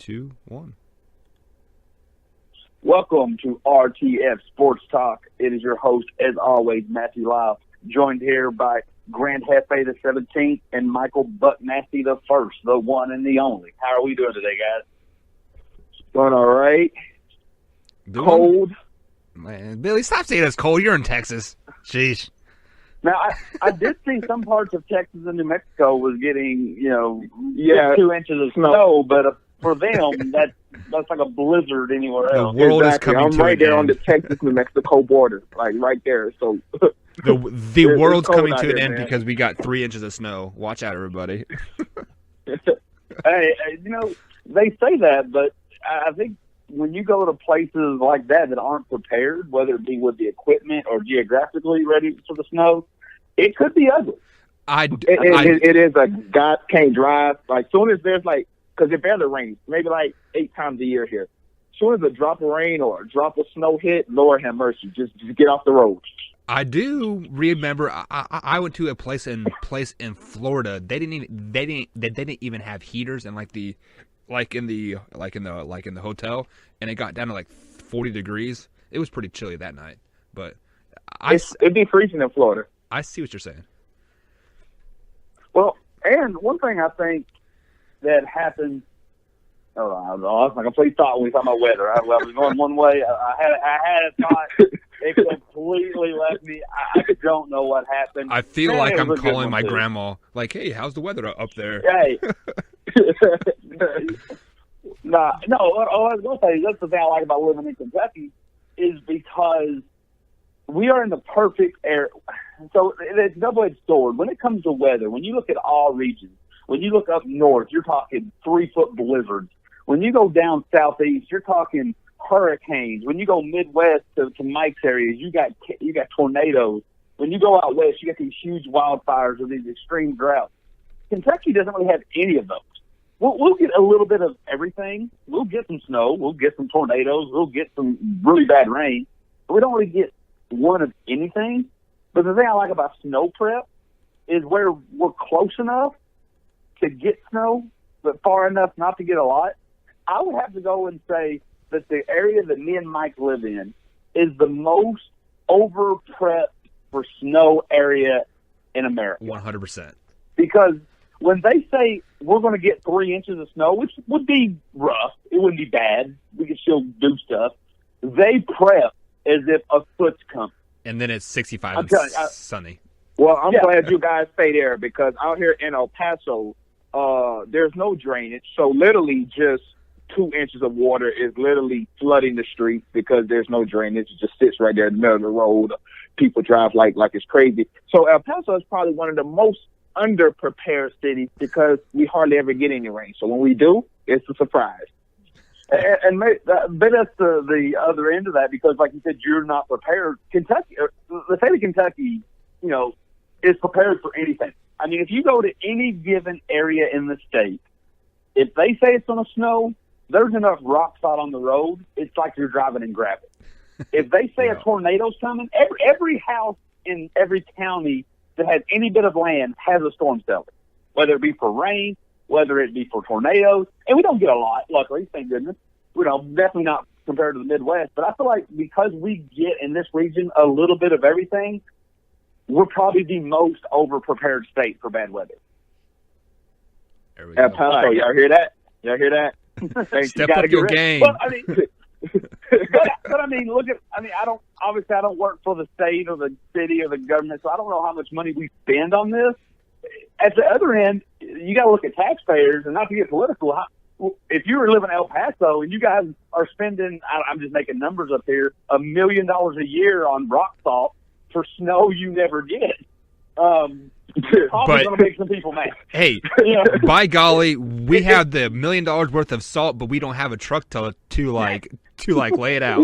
2, 1. Welcome to RTF Sports Talk. It is your host, as always, Matthew Lyle, joined here by Grand Hefe the 17th and Michael Buck Nasty the 1st, the one and the only. How are we doing today, guys? Doing all right. Cold. Man, Billy, stop saying it's cold. You're in Texas. Sheesh. Now, I did see some parts of Texas and New Mexico was getting, 2 inches of snow, but for them, that's like a blizzard anywhere else. The world is coming I'm to right an there end. on the Texas-New Mexico border, like right there. So The world's cold coming out to an here, end man. because we got 3 inches of snow. Watch out, everybody. Hey, they say that, but I think when you go to places like that aren't prepared, whether it be with the equipment or geographically ready for the snow, it could be ugly. it is a God can't drive. Like soon as there's because it barely rains, maybe 8 times a year here. As soon as a drop of rain or a drop of snow hit, Lord have mercy, just get off the road. I do remember I went to a place in Florida. They didn't even have heaters and in the hotel, and it got down to 40 degrees. It was pretty chilly that night, but It'd be freezing in Florida. I see what you're saying. Well, and one thing I think that happens, I don't know, that's my complete thought when we talk about weather. I was going one way. I had a thought. It completely left me. I don't know what happened. I feel Man, like it I'm was a good calling one, my too. grandma, hey, how's the weather up there? Hey. No, what I was going to say, that's the thing I like about living in Kentucky, is because we are in the perfect area. So it's a double-edged sword. When it comes to weather, when you look at all regions, when you look up north, you're talking 3-foot blizzards. When you go down southeast, you're talking hurricanes. When you go Midwest to Mike's areas, you got tornadoes. When you go out west, you got these huge wildfires or these extreme droughts. Kentucky doesn't really have any of those. We'll get a little bit of everything. We'll get some snow. We'll get some tornadoes. We'll get some really bad rain. But we don't really get one of anything. But the thing I like about snow prep is where we're close enough to get snow, but far enough not to get a lot. I would have to go and say that the area that me and Mike live in is the most over-prepped for snow area in America. 100%. Because when they say we're going to get 3 inches of snow, which would be rough, it wouldn't be bad, we could still do stuff, they prep as if a foot's coming. And then it's 65 I'm and telling you, sunny. Well, I'm Yeah. glad you guys stay there because out here in El Paso, there's no drainage. So literally just 2 inches of water is literally flooding the streets because there's no drainage. It just sits right there in the middle of the road. People drive like it's crazy. So El Paso is probably one of the most underprepared cities because we hardly ever get any rain. So when we do, it's a surprise. And maybe that's the other end of that because, like you said, you're not prepared. Kentucky, the state of Kentucky, is prepared for anything. I mean, if you go to any given area in the state, if they say it's going to snow, there's enough rock salt on the road. It's like you're driving in gravel. If they say a tornado's coming, every house in every county that has any bit of land has a storm cellar, whether it be for rain, whether it be for tornadoes. And we don't get a lot, luckily, thank goodness. Definitely not compared to the Midwest. But I feel like because we get in this region a little bit of everything, we're probably the most over-prepared state for bad weather. There we El go. Paso, y'all hear that? Y'all hear that? Step gotta up get your rid- game. But I mean, but I mean, I don't work for the state or the city or the government, so I don't know how much money we spend on this. At the other end, you got to look at taxpayers, and not to get political. If you were living in El Paso and you guys are spending, I'm just making numbers up here, $1 million a year on rock salt for snow you never get. Probably going to make some people mad. Hey, by golly, we have the $1 million worth of salt, but we don't have a truck to lay it out.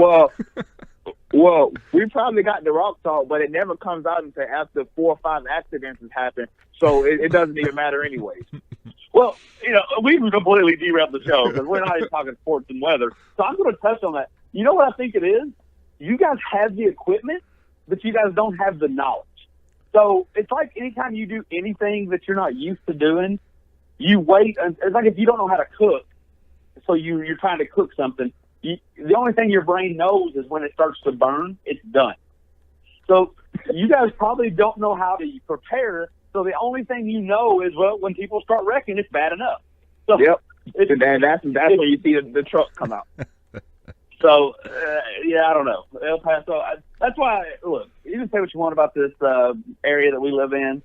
Well, we probably got the rock salt, but it never comes out until after 4 or 5 accidents has happened. So it doesn't even matter anyways. Well, we've completely derailed the show because we're not even talking sports and weather. So I'm going to touch on that. You know what I think it is? You guys have the equipment, but you guys don't have the knowledge. So it's like anytime you do anything that you're not used to doing, you wait. It's like if you don't know how to cook, So you're trying to cook something. The only thing your brain knows is when it starts to burn, it's done. So you guys probably don't know how to prepare. So the only thing you know is, well, when people start wrecking, it's bad enough. So yep. And that's when you see the truck come out. So, yeah, I don't know. El Paso, that's why, look, you can say what you want about this area that we live in,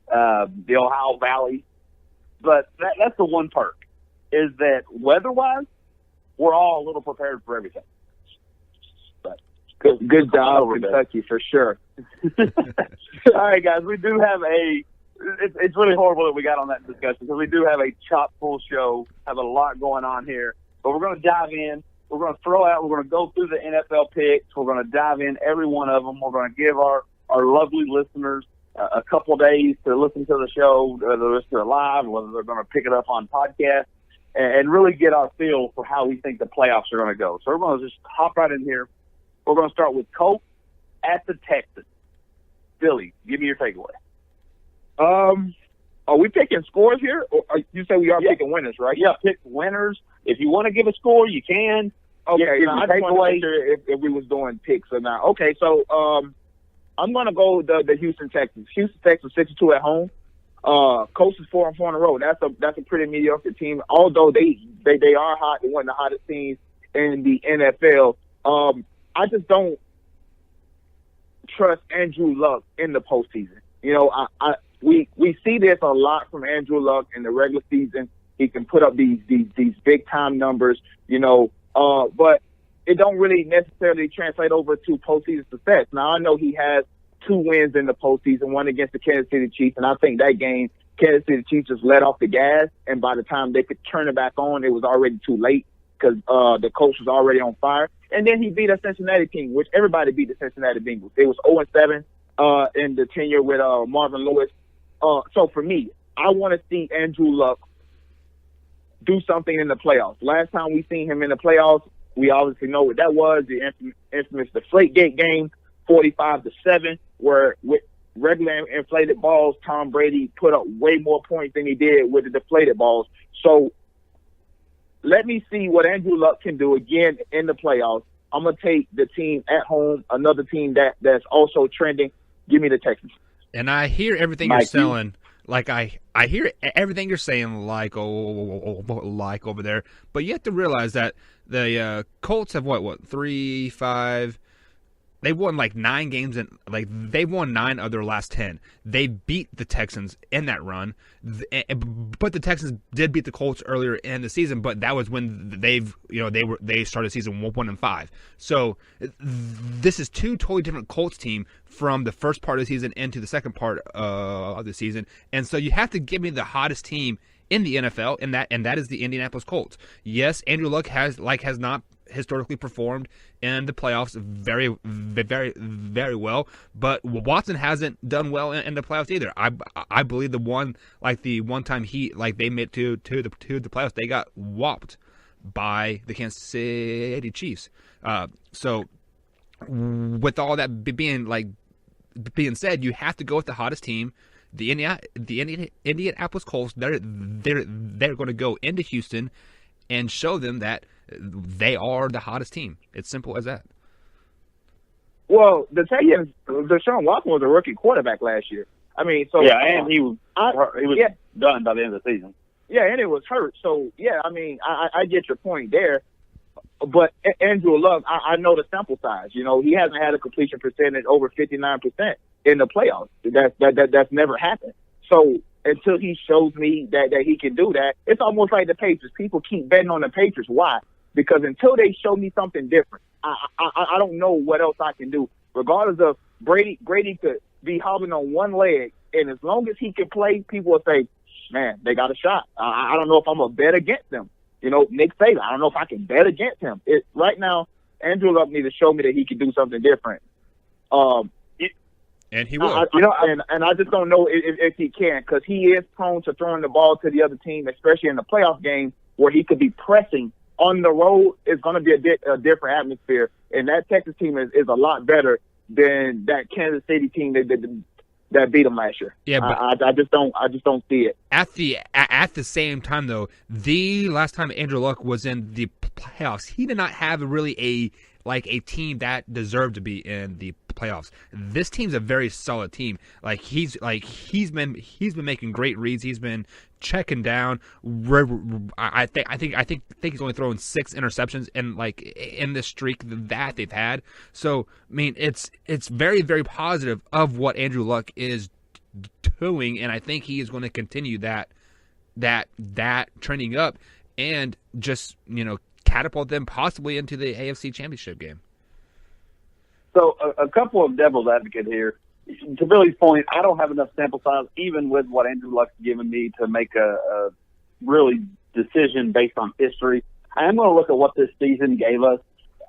the Ohio Valley, but that's the one perk, is that weather-wise, we're all a little prepared for everything. But good job, Kentucky, for sure. All right, guys, we do have it's really horrible that we got on that discussion, because we do have a chock-full show, have a lot going on here, but we're going to dive in. We're going to we're going to go through the NFL picks. We're going to dive in every one of them. We're going to give our lovely listeners a couple of days to listen to the show, whether they're listening to it live, whether they're going to pick it up on podcast, and really get our feel for how we think the playoffs are going to go. So we're going to just hop right in here. We're going to start with Colts at the Texans. Billy, give me your takeaway. Are we picking scores here? Or you say we are picking winners, right? Yeah, pick winners. If you want to give a score, you can. Okay, I just want to make sure if we was doing picks or not. Okay, so I'm going to go the Houston Texans. Houston Texans 6-2 at home. Colts is 4-4 in a row. That's a pretty mediocre team. Although they are hot, they're one of the hottest teams in the NFL. I just don't trust Andrew Luck in the postseason. You know, we see this a lot from Andrew Luck in the regular season. He can put up these big time numbers, you know, but it don't really necessarily translate over to postseason success. Now I know he has 2 wins in the postseason, one against the Kansas City Chiefs, and I think that game Kansas City Chiefs just let off the gas, and by the time they could turn it back on, it was already too late because the coach was already on fire. And then he beat a Cincinnati team, which everybody beat the Cincinnati Bengals. It was 0-7 in the tenure with Marvin Lewis. So for me, I want to see Andrew Luck do something in the playoffs. Last time we seen him in the playoffs, we obviously know what that was, the infamous Deflategate game, 45-7, where with regular inflated balls, Tom Brady put up way more points than he did with the deflated balls. So let me see what Andrew Luck can do again in the playoffs. I'm going to take the team at home, another team that's also trending. Give me the Texans. And I hear everything you're selling. Like I hear everything you're saying, like over there. But you have to realize that the Colts have what 3-5. They won like 9 games, and like they won 9 of their last 10. They beat the Texans in that run, but the Texans did beat the Colts earlier in the season. But that was when they started season 1-5. So this is 2 totally different Colts team from the first part of the season into the second part of the season. And so you have to give me the hottest team in the NFL, and that is the Indianapolis Colts. Yes, Andrew Luck has not historically performed in the playoffs very, very, very well, but Watson hasn't done well in the playoffs either. I believe the one time they made to the playoffs, they got whopped by the Kansas City Chiefs. So with all that being said, you have to go with the hottest team. The Indianapolis Colts. They're going to go into Houston and show them that they are the hottest team. It's simple as that. Well, the Texans, Deshaun Watson was a rookie quarterback last year. I mean, so yeah, and he was done by the end of the season. Yeah, and it was hurt. So yeah, I mean, I get your point there. But Andrew Luck, I know the sample size. You know, he hasn't had a completion percentage over 59% in the playoffs. That's never happened. So until he shows me that he can do that, it's almost like the Patriots. People keep betting on the Patriots. Why? Because until they show me something different, I don't know what else I can do. Regardless of Brady could be hobbling on one leg, and as long as he can play, people will say, man, they got a shot. I don't know if I'm going to bet against them. You know, Nick Saban, I don't know if I can bet against him. Right now, Andrew Luck needs to show me that he can do something different. And he will. And I just don't know if he can, because he is prone to throwing the ball to the other team, especially in the playoff game where he could be pressing on the road. It's going to be a different atmosphere. And that Texas team is a lot better than that Kansas City team. that beat them last year. Yeah, but I just don't see it. at the same time, though, the last time Andrew Luck was in the playoffs, he did not have really a team that deserved to be in the playoffs. This team's a very solid team. He's been making great reads. He's been checking down. I think he's only thrown 6 interceptions in this streak that they've had. So I mean, it's very, very positive of what Andrew Luck is doing, and I think he is going to continue that trending up and just catapult them possibly into the AFC Championship game. So a couple of devil's advocate here. To Billy's point, I don't have enough sample size, even with what Andrew Luck's given me, to make a really decision based on history. I am going to look at what this season gave us.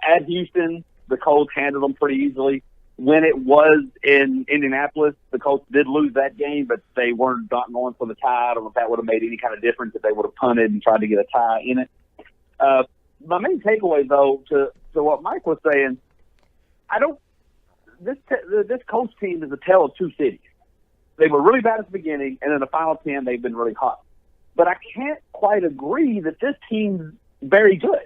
At Houston, the Colts handled them pretty easily. When it was in Indianapolis, the Colts did lose that game, but they weren't going for the tie. I don't know if that would have made any kind of difference if they would have punted and tried to get a tie in it. My main takeaway, though, to what Mike was saying, this Colts team is a tale of two cities. They were really bad at the beginning, and in the final 10, they've been really hot. But I can't quite agree that this team's very good.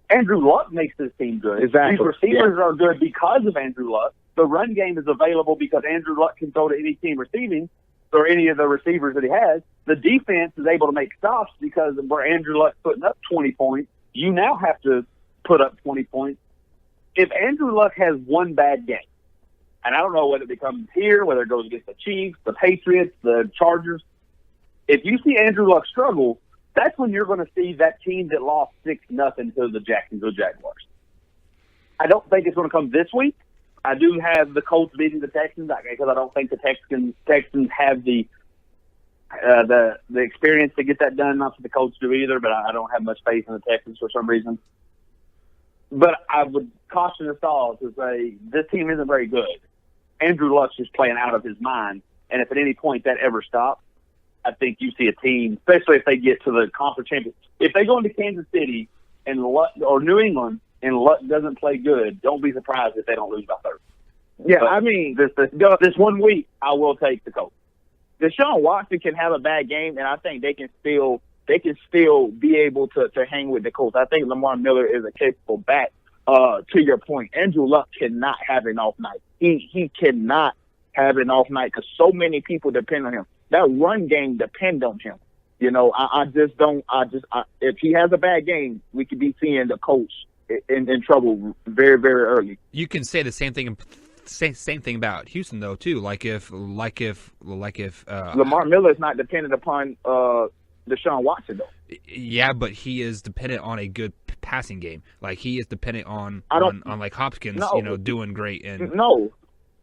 Andrew Luck makes this team good. Exactly. These receivers are good because of Andrew Luck. The run game is available because Andrew Luck can throw to any team receiving or any of the receivers that he has. The defense is able to make stops because where Andrew Luck's putting up 20 points, you now have to put up 20 points. If Andrew Luck has one bad game, and I don't know whether it becomes here, whether it goes against the Chiefs, the Patriots, the Chargers, if you see Andrew Luck struggle, that's when you're going to see that team that lost 6-0 to the Jacksonville Jaguars. I don't think it's going to come this week. I do have the Colts beating the Texans because I don't think the Texans have the experience to get that done. Not that the Colts do either, but I don't have much faith in the Texans for some reason. But I would caution us all to say this team isn't very good. Andrew Luck's just playing out of his mind, and if at any point that ever stops, I think you see a team, especially if they get to the conference championship. If they go into Kansas City and Luck, or New England and Luck doesn't play good, don't be surprised if they don't lose by 30. Yeah, But I mean, this 1 week, I will take the Colts. Deshaun Watson can have a bad game, and I think they can still be able to hang with the Colts. I think Lamar Miller is a capable back. To your point, Andrew Luck cannot have an off night. He cannot have an off night because so many people depend on him. That run game depends on him. If he has a bad game, we could be seeing the Colts in trouble very, very early. You can say the same thing about Houston though too. Like if Lamar Miller is not dependent upon Deshaun Watson though. Yeah, but he is dependent on a good passing game. Like he is dependent on like Hopkins, doing great. And no,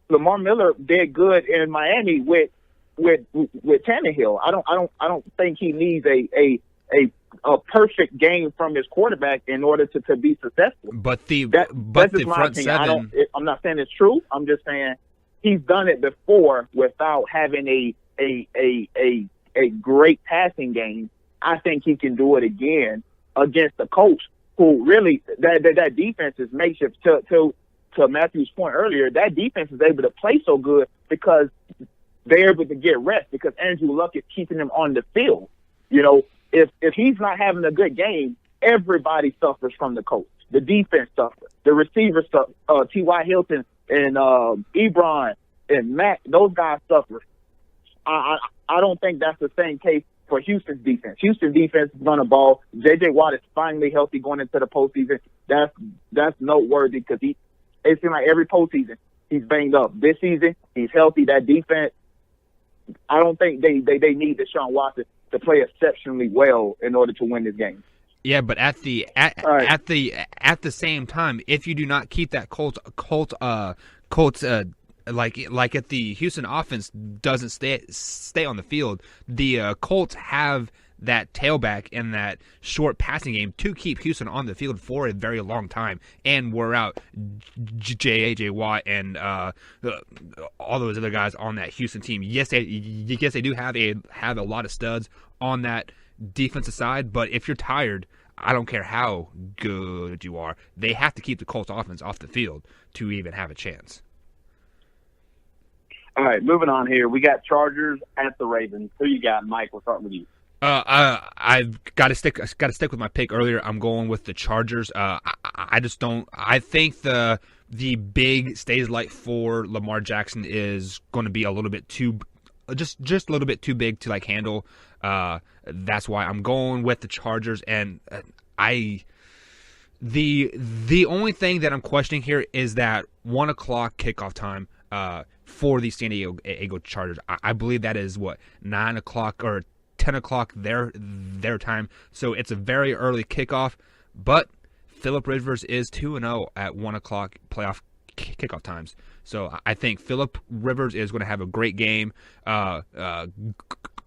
Lamar Miller did good in Miami with Tannehill. I don't think he needs a perfect game from his quarterback in order to be successful. But the opinion. front seven. I'm not saying it's true. I'm just saying he's done it before without having a great passing game. I think he can do it again against the Colts, who really that defense is makeshift. To Matthew's point earlier, that defense is able to play so good because they're able to get rest because Andrew Luck is keeping them on the field. If he's not having a good game, everybody suffers from the Colts. The defense suffers. The receivers suffer. T.Y. Hilton and Ebron and Matt, those guys suffer. I don't think that's the same case for Houston's defense. Houston's defense is going to ball. J.J. Watt is finally healthy going into the postseason. That's noteworthy because it seems like every postseason he's banged up. This season, he's healthy. That defense, I don't think they need Deshaun Watson to play exceptionally well in order to win this game. Yeah, but at the same time, if you do not keep that Colts like if the Houston offense doesn't stay on the field, the Colts have that tailback and that short passing game to keep Houston on the field for a very long time and wear out J.J. Watt and all those other guys on that Houston team. Yes, they do have a lot of studs on that defensive side, but if you're tired, I don't care how good you are, they have to keep the Colts offense off the field to even have a chance. All right, moving on here. We got Chargers at the Ravens. Who you got, Mike? We'll start with you. I've got to stick with my pick earlier. I'm going with the Chargers. I just don't. I think the big stage light for Lamar Jackson is going to be a little bit too, just a little bit too big to like handle. That's why I'm going with the Chargers. And the only thing that I'm questioning here is that 1 o'clock kickoff time for the San Diego Chargers. I believe that is 9 o'clock or 10 o'clock their time, so it's a very early kickoff. But Philip Rivers is 2-0 at 1 o'clock playoff kickoff times, so I think Philip Rivers is going to have a great game.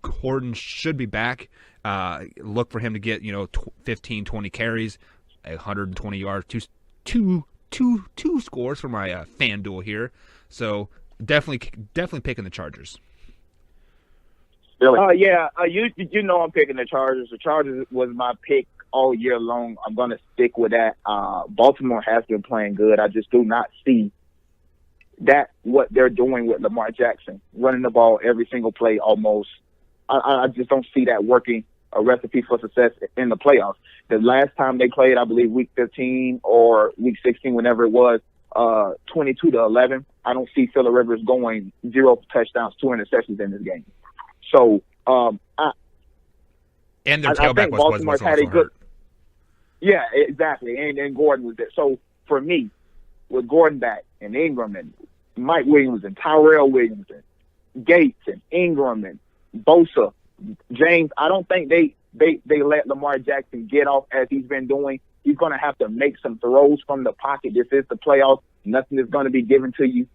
Gordon should be back. Look for him to get 15, 20 carries, 120 yards, two scores for my FanDuel here. So definitely picking the Chargers. Billy? You know I'm picking the Chargers. The Chargers was my pick all year long. I'm going to stick with that. Baltimore has been playing good. I just do not see that what they're doing with Lamar Jackson, running the ball every single play almost. I just don't see that working, a recipe for success in the playoffs. The last time they played, I believe, week 15 or week 16, whenever it was, 22-11. I don't see Phillip Rivers going 0 touchdowns, 2 interceptions in this game. So, and their tailback was Baltimore's also hurt. Yeah, exactly. And Gordon was there. So for me, with Gordon back and Ingram and Mike Williams and Tyrell Williams and Gates and Ingram and Bosa, James, I don't think they let Lamar Jackson get off as he's been doing. He's going to have to make some throws from the pocket. This is the playoffs. Nothing is going to be given to you.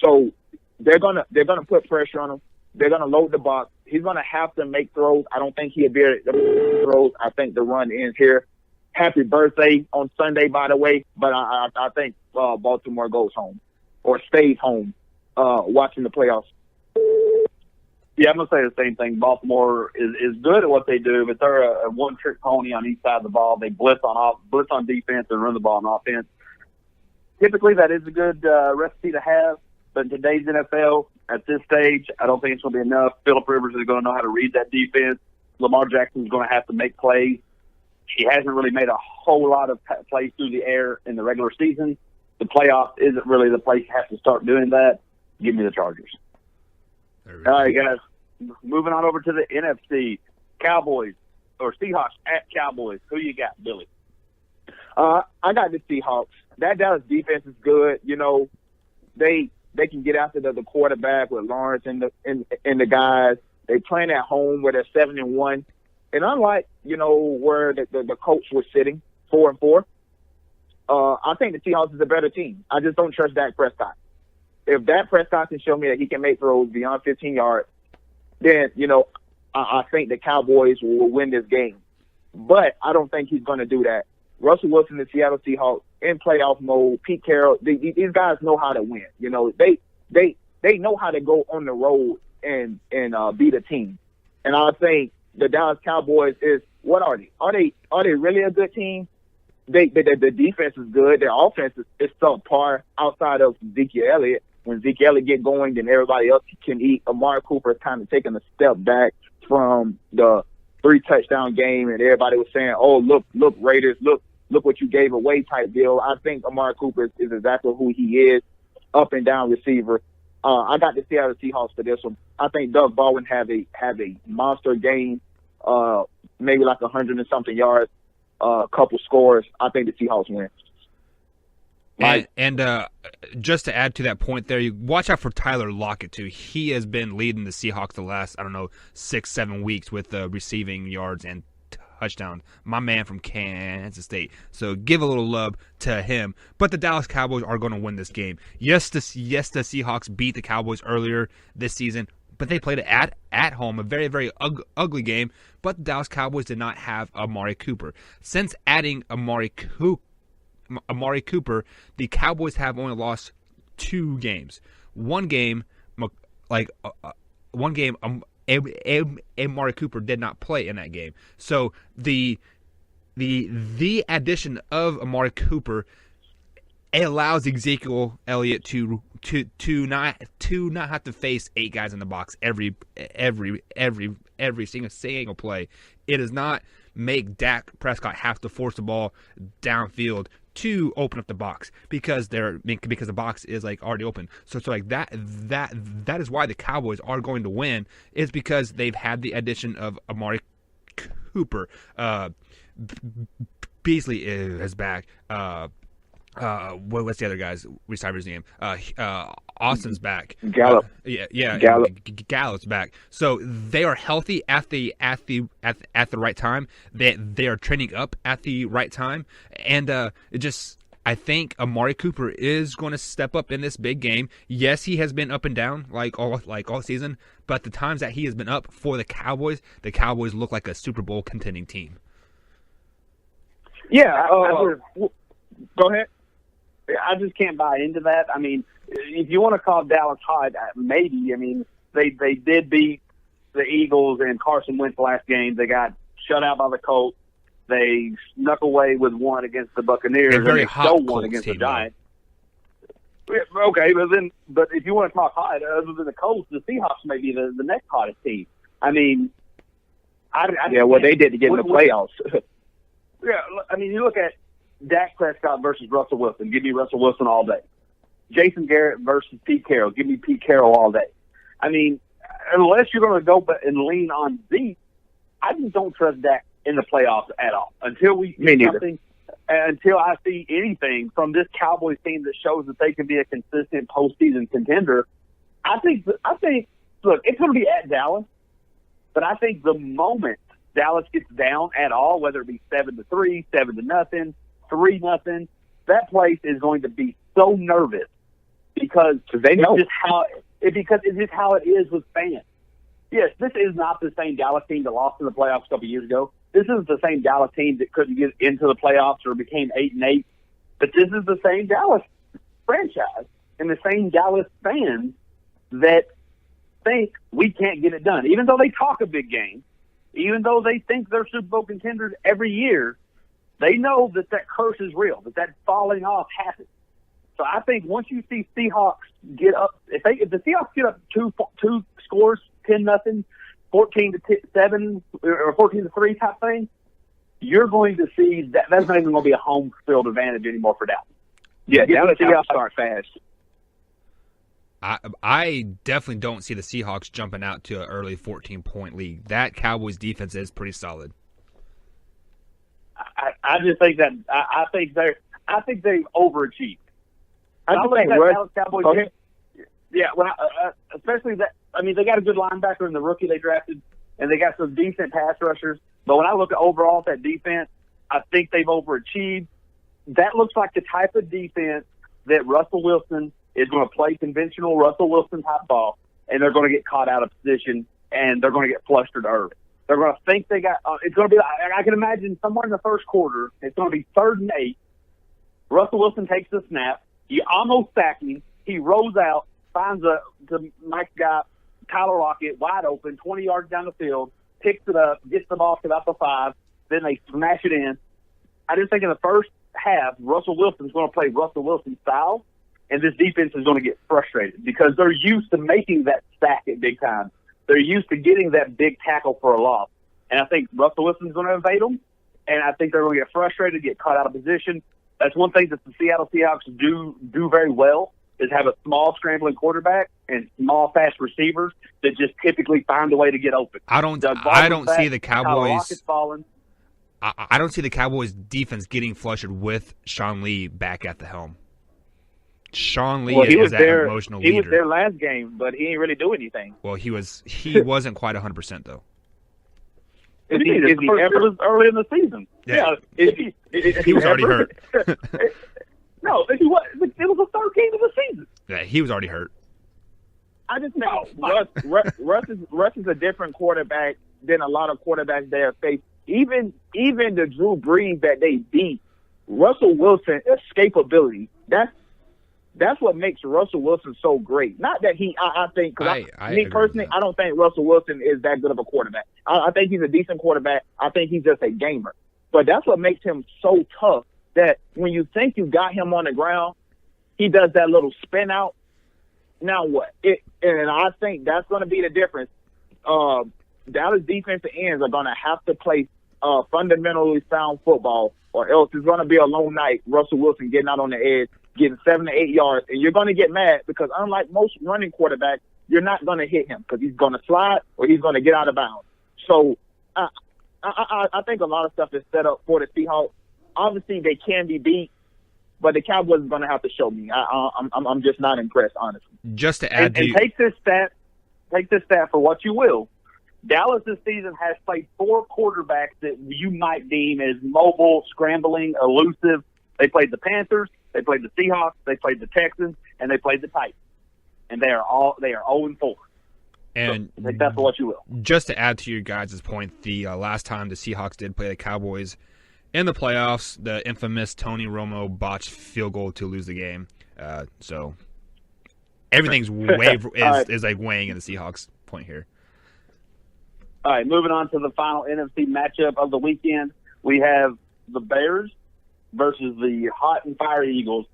So they're gonna put pressure on him. They're going to load the box. He's going to have to make throws. I don't think he'll be able to throws. I think the run ends here. Happy birthday on Sunday, by the way. But I think Baltimore goes home or stays home watching the playoffs. Yeah, I'm going to say the same thing. Baltimore is good at what they do, but they're a one-trick pony on each side of the ball. They blitz on defense and run the ball on offense. Typically, that is a good recipe to have. But in today's NFL, at this stage, I don't think it's going to be enough. Philip Rivers is going to know how to read that defense. Lamar Jackson is going to have to make plays. He hasn't really made a whole lot of plays through the air in the regular season. The playoffs isn't really the place you have to start doing that. Give me the Chargers. All right, guys. Moving on over to the NFC. Cowboys or Seahawks at Cowboys. Who you got, Billy? I got the Seahawks. That Dallas defense is good. They can get after the quarterback with Lawrence and the guys. They playing at home where they're 7-1, and unlike where the coach was sitting 4-4, I think the Seahawks is a better team. I just don't trust Dak Prescott. If Dak Prescott can show me that he can make throws beyond 15 yards, then I think the Cowboys will win this game. But I don't think he's going to do that. Russell Wilson, the Seattle Seahawks, in playoff mode. Pete Carroll, these guys know how to win. They know how to go on the road and beat a team. And I think the Dallas Cowboys what are they? Are they really a good team? The defense is good. Their offense is subpar outside of Ezekiel Elliott. When Ezekiel Elliott get going, then everybody else can eat. Amari Cooper is kind of taking a step back from the 3-touchdown game, and everybody was saying, "Oh, look, Raiders, look what you gave away," type deal. I think Amari Cooper is exactly who he is, up and down receiver. I got the Seattle Seahawks for this one. I think Doug Baldwin have a monster game, maybe like 100 and something yards, a couple scores. I think the Seahawks win. And just to add to that point there, you watch out for Tyler Lockett too. He has been leading the Seahawks the last 6-7 weeks with receiving yards and touchdowns. My man from Kansas State. So give a little love to him. But the Dallas Cowboys are going to win this game. Yes, the Seahawks beat the Cowboys earlier this season, but they played it at home, a very, very ugly game. But the Dallas Cowboys did not have Amari Cooper. Since adding Amari Cooper, the Cowboys have only lost 2 games. One game, Amari Cooper did not play in that game. So the addition of Amari Cooper allows Ezekiel Elliott to to not have to face 8 guys in the box every single play. It does not make Dak Prescott have to force the ball downfield to open up the box because the box is like already open. So like that is why the Cowboys are going to win, is because they've had the addition of Amari Cooper. Beasley is back. What's the other guy's receiver's name? Austin's back. Gallup. Gallup's back. So they are healthy at the right time. They are trending up at the right time, and I think Amari Cooper is going to step up in this big game. Yes, he has been up and down like all season, but the times that he has been up for the Cowboys look like a Super Bowl contending team. Yeah, Go ahead. I just can't buy into that. I mean, if you want to call Dallas hot, maybe. I mean, they did beat the Eagles and Carson Wentz last game. They got shut out by the Colts. They snuck away with one against the Buccaneers. And they stole one against the Giants. Okay, but if you want to talk hot, other than the Colts, the Seahawks may be the next hottest team. I mean, what they did to get in the playoffs. Yeah, I mean, you look at Dak Prescott versus Russell Wilson. Give me Russell Wilson all day. Jason Garrett versus Pete Carroll. Give me Pete Carroll all day. I mean, unless you're going to go and lean on Zeke, I just don't trust Dak in the playoffs at all. Until we see something, until I see anything from this Cowboys team that shows that they can be a consistent postseason contender, I think. Look, it's going to be at Dallas, but I think the moment Dallas gets down at all, whether it be 7-3, 7-0, 3-0, that place is going to be so nervous because they know it's just how it is with fans. Yes, this is not the same Dallas team that lost in the playoffs a couple years ago. This isn't the same Dallas team that couldn't get into the playoffs or became 8-8. But this is the same Dallas franchise and the same Dallas fans that think we can't get it done, even though they talk a big game. Even though they think they're Super Bowl contenders every year, they know that curse is real, that falling off happens. So I think once you see Seahawks get up, if the Seahawks get up two scores, 10-0, 14-7, or 14-3 type thing, you're going to see that's not even going to be a home field advantage anymore for Dallas. Yeah, Dallas Seahawks start fast. I definitely don't see the Seahawks jumping out to an early 14-point lead. That Cowboys defense is pretty solid. I just think that I think they've overachieved. I think that Dallas Cowboys. Yeah, especially that. I mean, they got a good linebacker in the rookie they drafted, and they got some decent pass rushers. But when I look at overall at that defense, I think they've overachieved. That looks like the type of defense that Russell Wilson is going to play conventional Russell Wilson type ball, and they're going to get caught out of position, and they're going to get flustered early. They're going to think they got it's going to be I can imagine somewhere in the first quarter, it's going to be 3rd and 8. Russell Wilson takes the snap. He almost sacked him. He rolls out, finds the Mike's guy, Tyler Lockett, wide open, 20 yards down the field, picks it up, gets the ball to about the 5, then they smash it in. I just think in the first half, Russell Wilson's going to play Russell Wilson style, and this defense is going to get frustrated because they're used to making that sack at big time. They're used to getting that big tackle for a loss. And I think Russell Wilson's going to evade them, and I think they're going to get frustrated, get caught out of position. That's one thing that the Seattle Seahawks do very well is have a small scrambling quarterback and small fast receivers that just typically find a way to get open. I don't see the Cowboys. I don't see the Cowboys defense getting flustered with Sean Lee back at the helm. Sean Lee is that emotional leader. He was there last game, but he didn't really do anything. Well, he wasn't quite 100% though. It was early in the season. Yeah. He was already hurt. No, it was the 3rd game of the season. Yeah, he was already hurt. I just think Russ is a different quarterback than a lot of quarterbacks they have faced. Even the Drew Brees that they beat, Russell Wilson escapability. That's what makes Russell Wilson so great. Not that I think, me personally, I don't think Russell Wilson is that good of a quarterback. I think he's a decent quarterback. I think he's just a gamer. But that's what makes him so tough that when you think you got him on the ground, he does that little spin out now what? And I think that's going to be the difference. Dallas defensive ends are going to have to play fundamentally sound football, or else it's going to be a long night. Russell Wilson getting out on the edge, getting 7 to 8 yards, and you're going to get mad because unlike most running quarterbacks, you're not going to hit him because he's going to slide or he's going to get out of bounds. So I think a lot of stuff is set up for the Seahawks. Obviously, they can be beat, but the Cowboys are going to have to show me. I'm just not impressed, honestly. Just to add And take this stat for what you will. Dallas this season has played 4 quarterbacks that you might deem as mobile, scrambling, elusive. They played the Panthers, they played the Seahawks, they played the Texans, and they played the Titans. And they are 0-4. And so, take that for what you will. Just to add to your guys' point, the last time the Seahawks did play the Cowboys in the playoffs, the infamous Tony Romo botched field goal to lose the game. So everything's is like weighing in the Seahawks' point here. All right, moving on to the final NFC matchup of the weekend. We have the Bears versus the hot and fiery Eagles.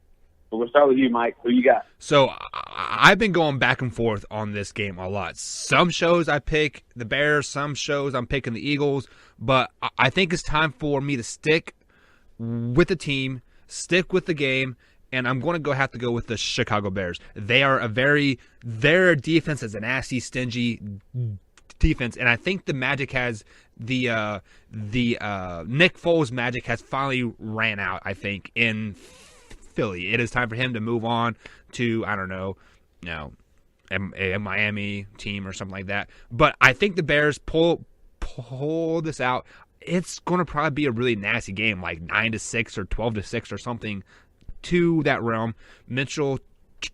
So we'll start with you, Mike. Who you got? So I've been going back and forth on this game a lot. Some shows I pick the Bears, some shows I'm picking the Eagles, but I think it's time for me to stick with the team, stick with the game, and I'm going to have to go with the Chicago Bears. Their defense is a nasty, stingy defense, and I think the magic has the Nick Foles magic has finally ran out, I think, in Philly. It is time for him to move on to, I don't know, a Miami team or something like that. But I think the Bears pull this out. It's going to probably be a really nasty game, like 9-6 or 12-6 or something to that realm. Mitchell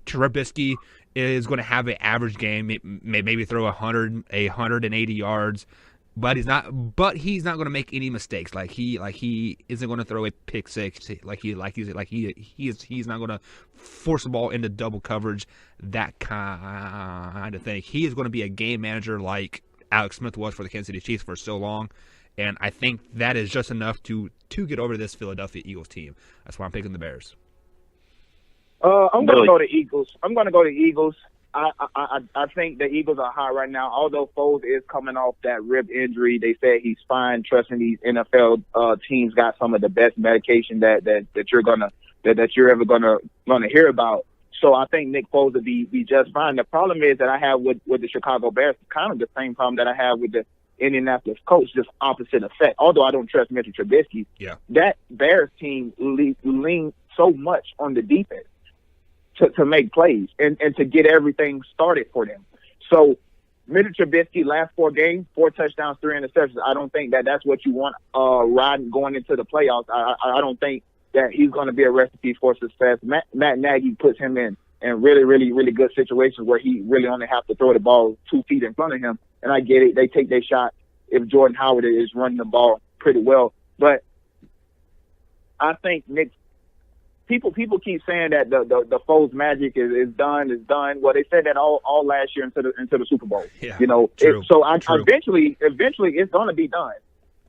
Trubisky is going to have an average game, maybe throw 180 yards, but he's not going to make any mistakes. He isn't going to throw a pick six. He's not going to force the ball into double coverage, that kind of thing. He is going to be a game manager like Alex Smith was for the Kansas City Chiefs for so long, and I think that is just enough to get over this Philadelphia Eagles team. That's why I'm picking the Bears. I'm going to go to Eagles. I think the Eagles are hot right now. Although Foles is coming off that rib injury, they said he's fine. Trusting these NFL teams got some of the best medication that you're ever gonna hear about. So I think Nick Foles will be just fine. The problem is that I have with the Chicago Bears, kind of the same problem that I have with the Indianapolis Colts, just opposite effect. Although I don't trust Mitchell Trubisky, that Bears team leans so much on the defense to make plays and to get everything started for them. So Mitchell Trubisky, last 4 games, 4 touchdowns, 3 interceptions. I don't think that's what you want riding going into the playoffs. I don't think that he's going to be a recipe for success. Matt Nagy puts him in really, really, really good situations where he really only have to throw the ball 2 feet in front of him. And I get it. They take their shot if Jordan Howard is running the ball pretty well. But I think People keep saying that the Foles magic is done. Well, they said that all last year into the Super Bowl. Yeah, true. True. Eventually it's going to be done.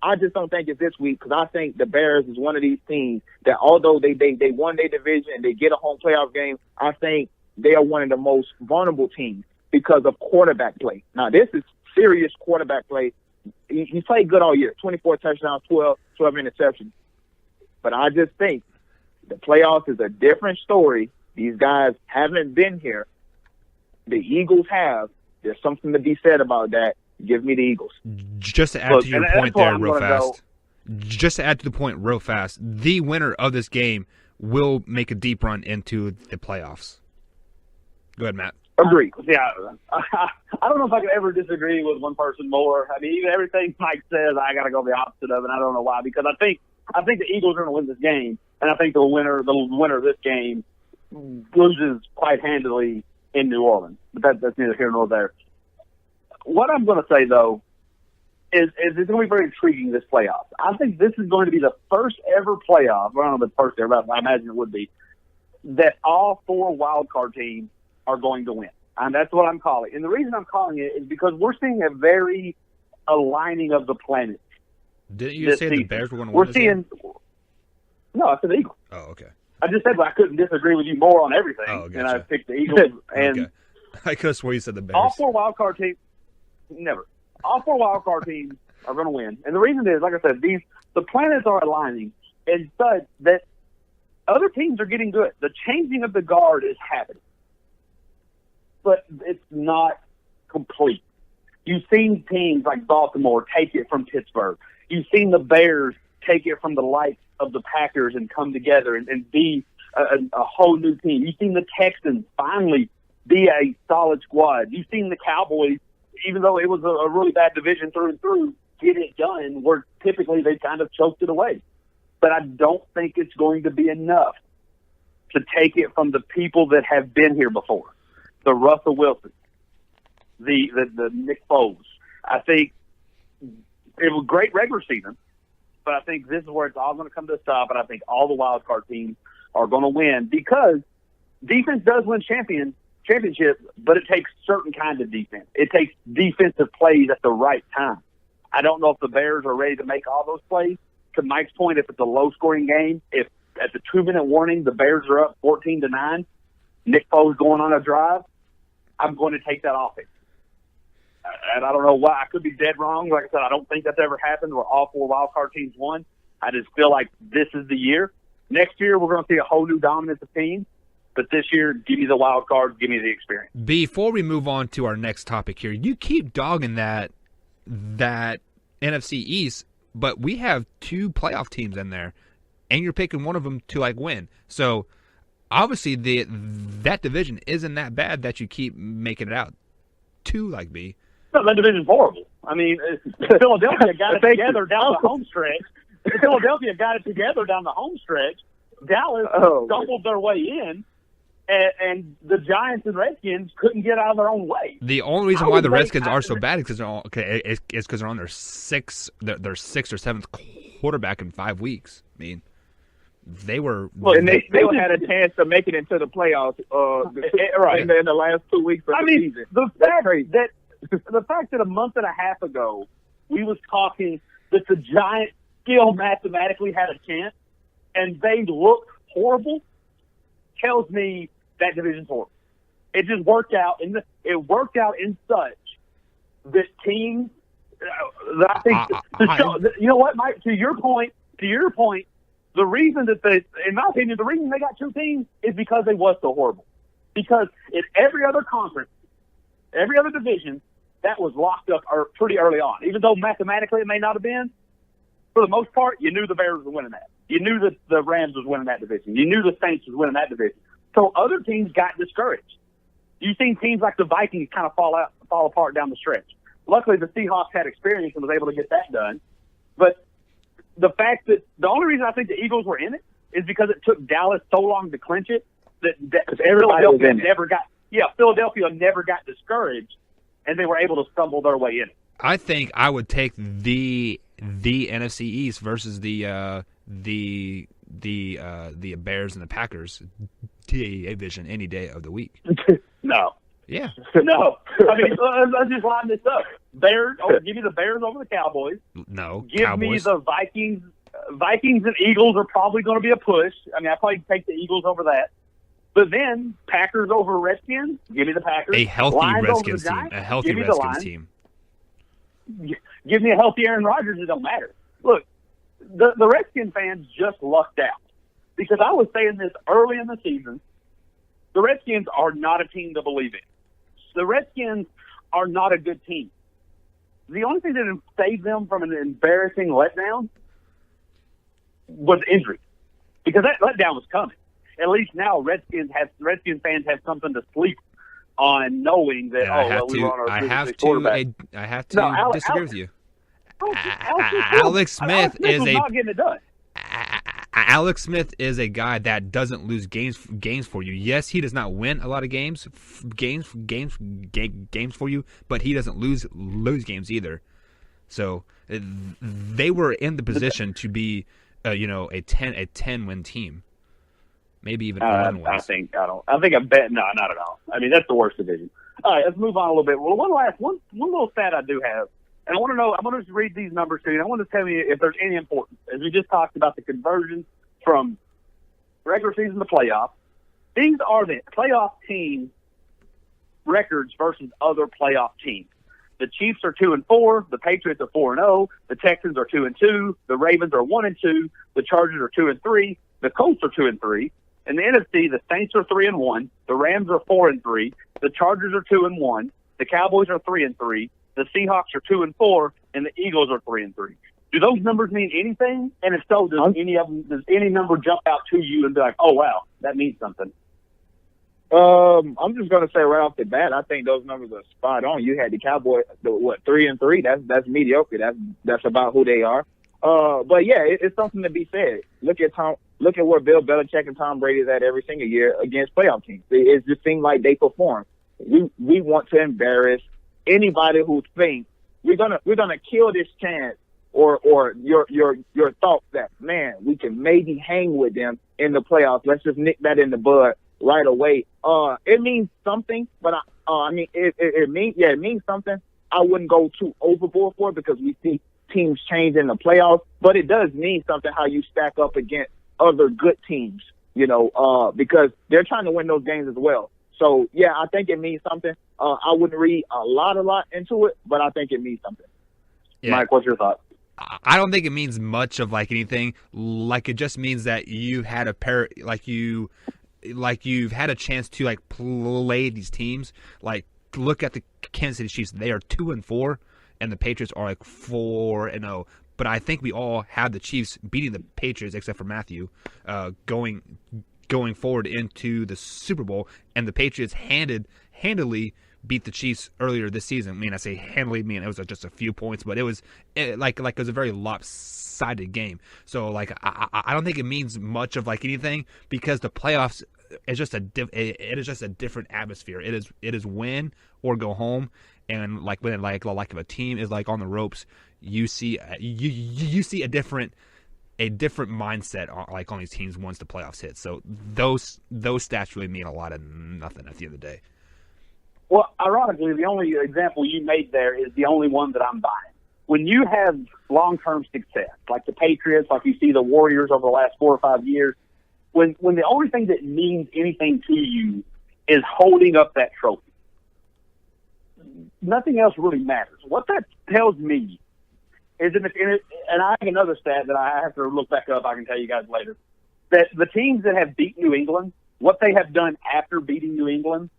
I just don't think it's this week because I think the Bears is one of these teams that although they won their division and they get a home playoff game, I think they are one of the most vulnerable teams because of quarterback play. Now this is serious quarterback play. He played good all year, 24 touchdowns, 12 interceptions. But I just think the playoffs is a different story. These guys haven't been here. The Eagles have. There's something to be said about that. Give me the Eagles. Just to add to your point there real fast. Just to add to the point real fast, the winner of this game will make a deep run into the playoffs. Go ahead, Matt. Agree. Yeah. I don't know if I could ever disagree with one person more. I mean, even everything Mike says, I got to go the opposite of it. I don't know why, because I think the Eagles are going to win this game. And I think the winner of this game loses quite handily in New Orleans. But that's neither here nor there. What I'm going to say, though, is it's going to be very intriguing, this playoff. I think this is going to be the first ever playoff, I don't know if it's first ever, but I imagine it would be, that all 4 wild card teams are going to win. And that's what I'm calling. And the reason I'm calling it is because we're seeing a very aligning of the planets. Didn't you say the Bears were going to win We're this seeing game? No, I said the Eagles. Oh, okay. I just said I couldn't disagree with you more on everything, Oh, gotcha. and I picked the Eagles. And Okay. I could have swore you said the Bears. All 4 wild card teams, never. All 4 wild card teams are going to win, and the reason is, like I said, the planets are aligning, and such that other teams are getting good. The changing of the guard is happening, but it's not complete. You've seen teams like Baltimore take it from Pittsburgh. You've seen the Bears take it from the likes of the Packers and come together and be a whole new team. You've seen the Texans finally be a solid squad. You've seen the Cowboys, even though it was a really bad division through and through, get it done where typically they kind of choked it away. But I don't think it's going to be enough to take it from the people that have been here before. The Russell Wilson, the Nick Foles. I think it was a great regular season, but I think this is where it's all going to come to a stop, and I think all the wild card teams are going to win because defense does win championships, but it takes certain kinds of defense. It takes defensive plays at the right time. I don't know if the Bears are ready to make all those plays. To Mike's point, if it's a low-scoring game, if at the 2-minute warning the Bears are up 14-9, Nick Foles going on a drive, I'm going to take that offense. And I don't know why. I could be dead wrong. Like I said, I don't think that's ever happened where all 4 wild card teams won. I just feel like this is the year. Next year, we're going to see a whole new dominance of teams. But this year, give me the wild card, give me the experience. Before we move on to our next topic here, you keep dogging that NFC East, but we have 2 playoff teams in there, and you're picking one of them to win. So obviously that division isn't that bad that you keep making it out to B. No, that division's horrible. I mean, Philadelphia got it together down the home stretch. Philadelphia got it together down the home stretch. Dallas stumbled their way in, and the Giants and Redskins couldn't get out of their own way. The only reason why the Redskins are so bad is because they're on their sixth or 7th quarterback in 5 weeks. I mean, they were and they still had a chance to make it into the playoffs right. in the last 2 weeks of the season. The fact that a month and a half ago we was talking that the Giants still mathematically had a chance and they looked horrible tells me that division's horrible. It just worked out, and it worked out in such that teams. That I think you know what, Mike. To your point, the reason that in my opinion, the reason they got 2 teams is because they was so horrible. Because in every other conference, every other division, that was locked up pretty early on. Even though mathematically it may not have been, for the most part, you knew the Bears were winning that. You knew that the Rams was winning that division. You knew the Saints was winning that division. So other teams got discouraged. You've seen teams like the Vikings kind of fall apart down the stretch. Luckily, the Seahawks had experience and was able to get that done. But the fact that the only reason I think the Eagles were in it is because it took Dallas so long to clinch it that Philadelphia never got discouraged, and they were able to stumble their way in it. I think I would take the NFC East versus the Bears and the Packers division any day of the week. No. Yeah. No. I mean, let's just line this up. Bears. Give me the Bears over the Cowboys. No. Give Cowboys. me the Vikings. Vikings and Eagles are probably going to be a push. I mean, I probably take the Eagles over that. But then Packers over Redskins. Give me the Packers. A healthy Lions Redskins team. A healthy Redskins team. Give me a healthy Aaron Rodgers. It don't matter. Look, the Redskins fans just lucked out because I was saying this early in the season. The Redskins are not a team to believe in. The Redskins are not a good team. The only thing that saved them from an embarrassing letdown was injury, because that letdown was coming. At least now, Redskins fans have something to sleep on, knowing that we were on our quarterback. I have to disagree with you. Alex Smith is not getting it done. Alex Smith is a guy that doesn't lose games for you. Yes, he does not win a lot of games for you, but he doesn't lose games either. So they were in the position to be, a 10 win team, maybe even 11 wins. I think I bet not at all. I mean, that's the worst division. All right, let's move on a little bit. Well, one little stat I do have. And I want to know, I'm going to read these numbers to you. I want to tell you if there's any importance. As we just talked about the conversion from regular season to playoff, these are the playoff teams records versus other playoff teams. The Chiefs are 2-4. The Patriots are 4-0. The Texans are 2-2. The Ravens are 1-2. The Chargers are 2-3. The Colts are 2-3. In the NFC, the Saints are 3-1. The Rams are 4-3. The Chargers are 2-1. The Cowboys are 3-3. The Seahawks are 2-4, and the Eagles are 3-3. Do those numbers mean anything? And if so, does any number jump out to you and be like, oh wow, that means something? I'm just gonna say right off the bat, I think those numbers are spot on. You had the Cowboys, 3-3. That's mediocre. That's about who they are. But yeah, it's something to be said. Look at where Bill Belichick and Tom Brady is at every single year against playoff teams. It just seems like they perform. We want to embarrass anybody who thinks we're gonna kill this chance or your thoughts that, man, we can maybe hang with them in the playoffs. Let's just nick that in the bud right away. It means something, but it means something. I wouldn't go too overboard for it because we see teams change in the playoffs, but it does mean something how you stack up against other good teams, because they're trying to win those games as well. So yeah, I think it means something. I wouldn't read a lot into it, but I think it means something. Yeah. Mike, what's your thought? I don't think it means much of like anything. Like it just means that you had you've had a chance to like play these teams. Like look at the Kansas City Chiefs; they are 2-4, and the Patriots are like 4-0. But I think we all have the Chiefs beating the Patriots, except for Matthew, going forward into the Super Bowl, and the Patriots handily beat the Chiefs earlier this season. I mean, I say handily, it was just a few points, but it was it was a very lopsided game. So like I don't think it means much of like anything because the playoffs is just it is just a different atmosphere. It is win or go home, and like when like if a team is like on the ropes, you see you see a different mindset on these teams once the playoffs hit. So those stats really mean a lot of nothing at the end of the day. Well, ironically, the only example you made there is the only one that I'm buying. When you have long-term success, like the Patriots, like you see the Warriors over the last 4 or 5 years, when the only thing that means anything to you is holding up that trophy, nothing else really matters. What that tells me is, and I have another stat that I have to look back up, I can tell you guys later, that the teams that have beat New England, what they have done after beating New England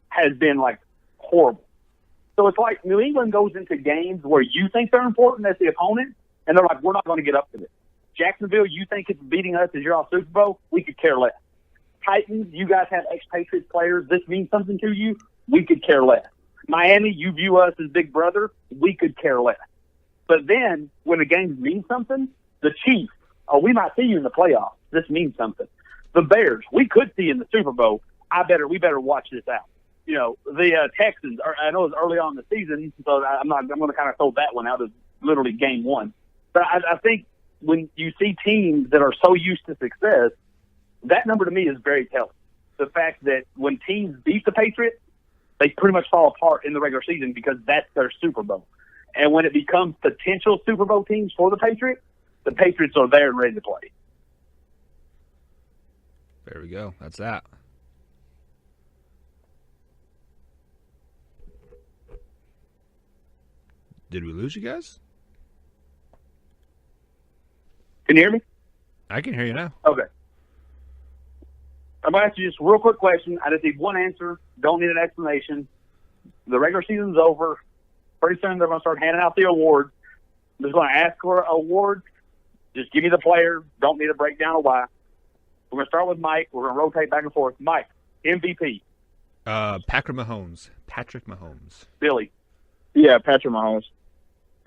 has been like horrible. So it's like New England goes into games where you think they're important as the opponent, and they're like, we're not going to get up to this. Jacksonville, you think it's beating us as you're all Super Bowl? We could care less. Titans, you guys have ex-Patriots players. This means something to you? We could care less. Miami, you view us as big brother. We could care less. But then when the games mean something, the Chiefs, we might see you in the playoffs. This means something. The Bears, we could see you in the Super Bowl. We better watch this out. The Texans, I know it's early on in the season, so I'm going to kind of throw that one out as literally game one. But I think when you see teams that are so used to success, that number to me is very telling. The fact that when teams beat the Patriots, they pretty much fall apart in the regular season because that's their Super Bowl. And when it becomes potential Super Bowl teams for the Patriots are there and ready to play. There we go. That's that. Did we lose you guys? Can you hear me? I can hear you now. Okay. I'm going to ask you just a real quick question. I just need one answer. Don't need an explanation. The regular season's over. Pretty soon they're going to start handing out the awards. I'm just going to ask for awards. Just give me the player. Don't need a breakdown of why. We're going to start with Mike. We're going to rotate back and forth. Mike, MVP. Patrick Mahomes. Billy. Yeah, Patrick Mahomes.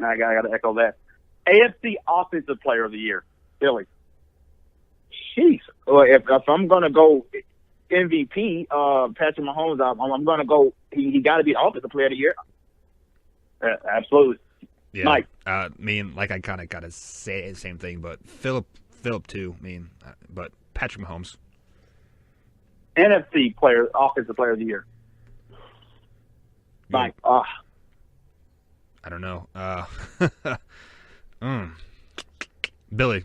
I got to echo that. AFC Offensive Player of the Year. Billy. Jeez. Well, if I'm going to go MVP, Patrick Mahomes, I'm going to go. He got to be Offensive Player of the Year. Absolutely. Yeah. Mike. I kind of got to say the same thing, but Philip too. But Patrick Mahomes. NFC Offensive Player of the Year. Mike. I don't know. Billy.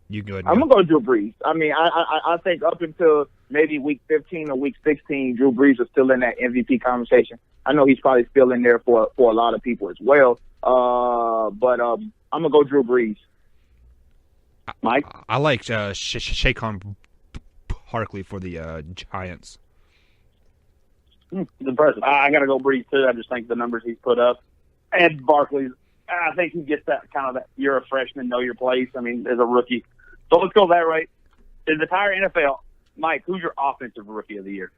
You go ahead. I'm going to go Drew Brees. I mean, I think up until maybe week 15 or week 16, Drew Brees is still in that MVP conversation. I know he's probably still in there for a lot of people as well. But I'm gonna go Drew Brees. Mike, I like Saquon Barkley for the Giants. It's impressive. I got to go Brees too. I just think the numbers he's put up, and Barkley, I think he gets that kind of that. You're a freshman, know your place. I mean, as a rookie. So let's go that right. In the entire NFL, Mike, who's your offensive rookie of the year?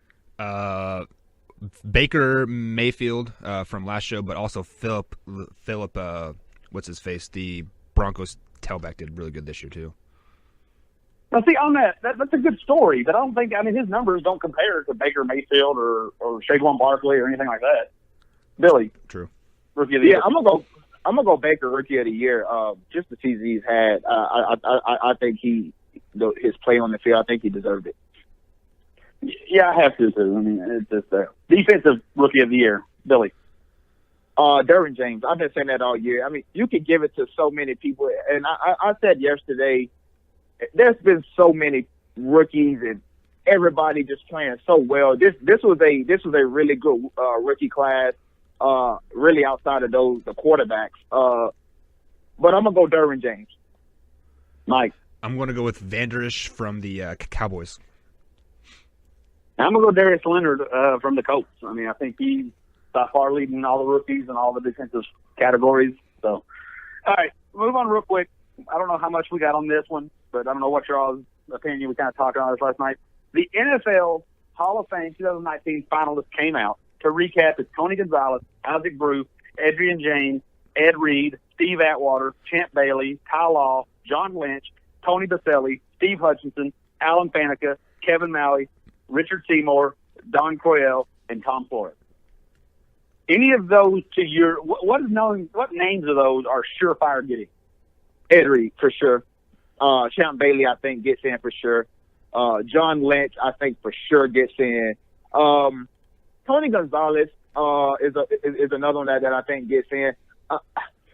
Baker Mayfield from last show, but also Philip. What's his face? The Broncos tailback did really good this year too. Now, see, on that's a good story, but I don't think, his numbers don't compare to Baker Mayfield or Saquon Barkley or anything like that. Billy. True. Rookie of the year. I'm gonna go Baker Rookie of the Year. Just the season he's had, I think his play on the field, I think he deserved it. Yeah, I have to too. I mean, it's just defensive Rookie of the Year, Billy. Derwin James. I've been saying that all year. I mean, you could give it to so many people, and I said yesterday, there's been so many rookies and everybody just playing so well. This was a really good rookie class. Really outside of the quarterbacks. But I'm gonna go Derwin James. Mike. I'm gonna go with Vander Esch from the Cowboys. I'm gonna go Darius Leonard from the Colts. I mean, I think he's by far leading all the rookies and all the defensive categories. So, all right, move on real quick. I don't know how much we got on this one, but I don't know what your all's opinion. We kind of talked on this last night. The NFL Hall of Fame 2019 finalists came out. To recap, it's Tony Gonzalez, Isaac Bruce, Adrian James, Ed Reed, Steve Atwater, Champ Bailey, Ty Law, John Lynch, Tony Baselli, Steve Hutchinson, Alan Faneca, Kevin Malley, Richard Seymour, Don Coyle, and Tom Flores. Any of those what names of those are surefire getting? Ed Reed, for sure. Champ Bailey, I think, gets in for sure. John Lynch, I think, for sure gets in. Tony Gonzalez is another one that I think gets in.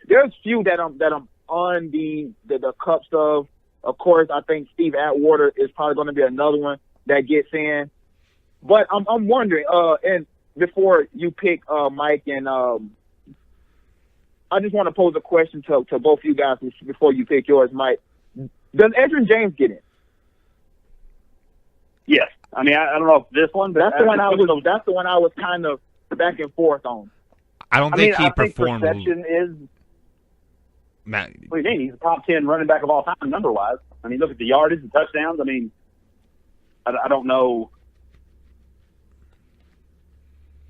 There's few that I'm on the cups of. Of course, I think Steve Atwater is probably going to be another one that gets in. But I'm wondering, and before you pick Mike, and I just want to pose a question to both you guys before you pick yours, Mike. Does Adrian James get in? Yes. I mean, I don't know if this one, but that's the one I was kind of back and forth on. I don't think he performed. Perception is. Matt, what do you mean? He's a top 10 running back of all time, number wise. I mean, look at the yardage, the touchdowns. I mean, I don't know.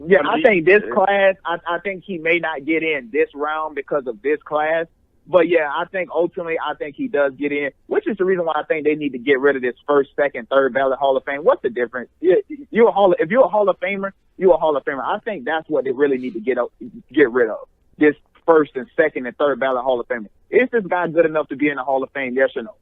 Yeah, I think this class. I think he may not get in this round because of this class. But yeah, I think ultimately, he does get in, which is the reason why I think they need to get rid of this first, second, third ballot Hall of Fame. What's the difference? If you're a Hall of Famer, you're a Hall of Famer. I think that's what they really need to get rid of. This first and second and third ballot Hall of Famer. Is this guy good enough to be in the Hall of Fame? Yes or no?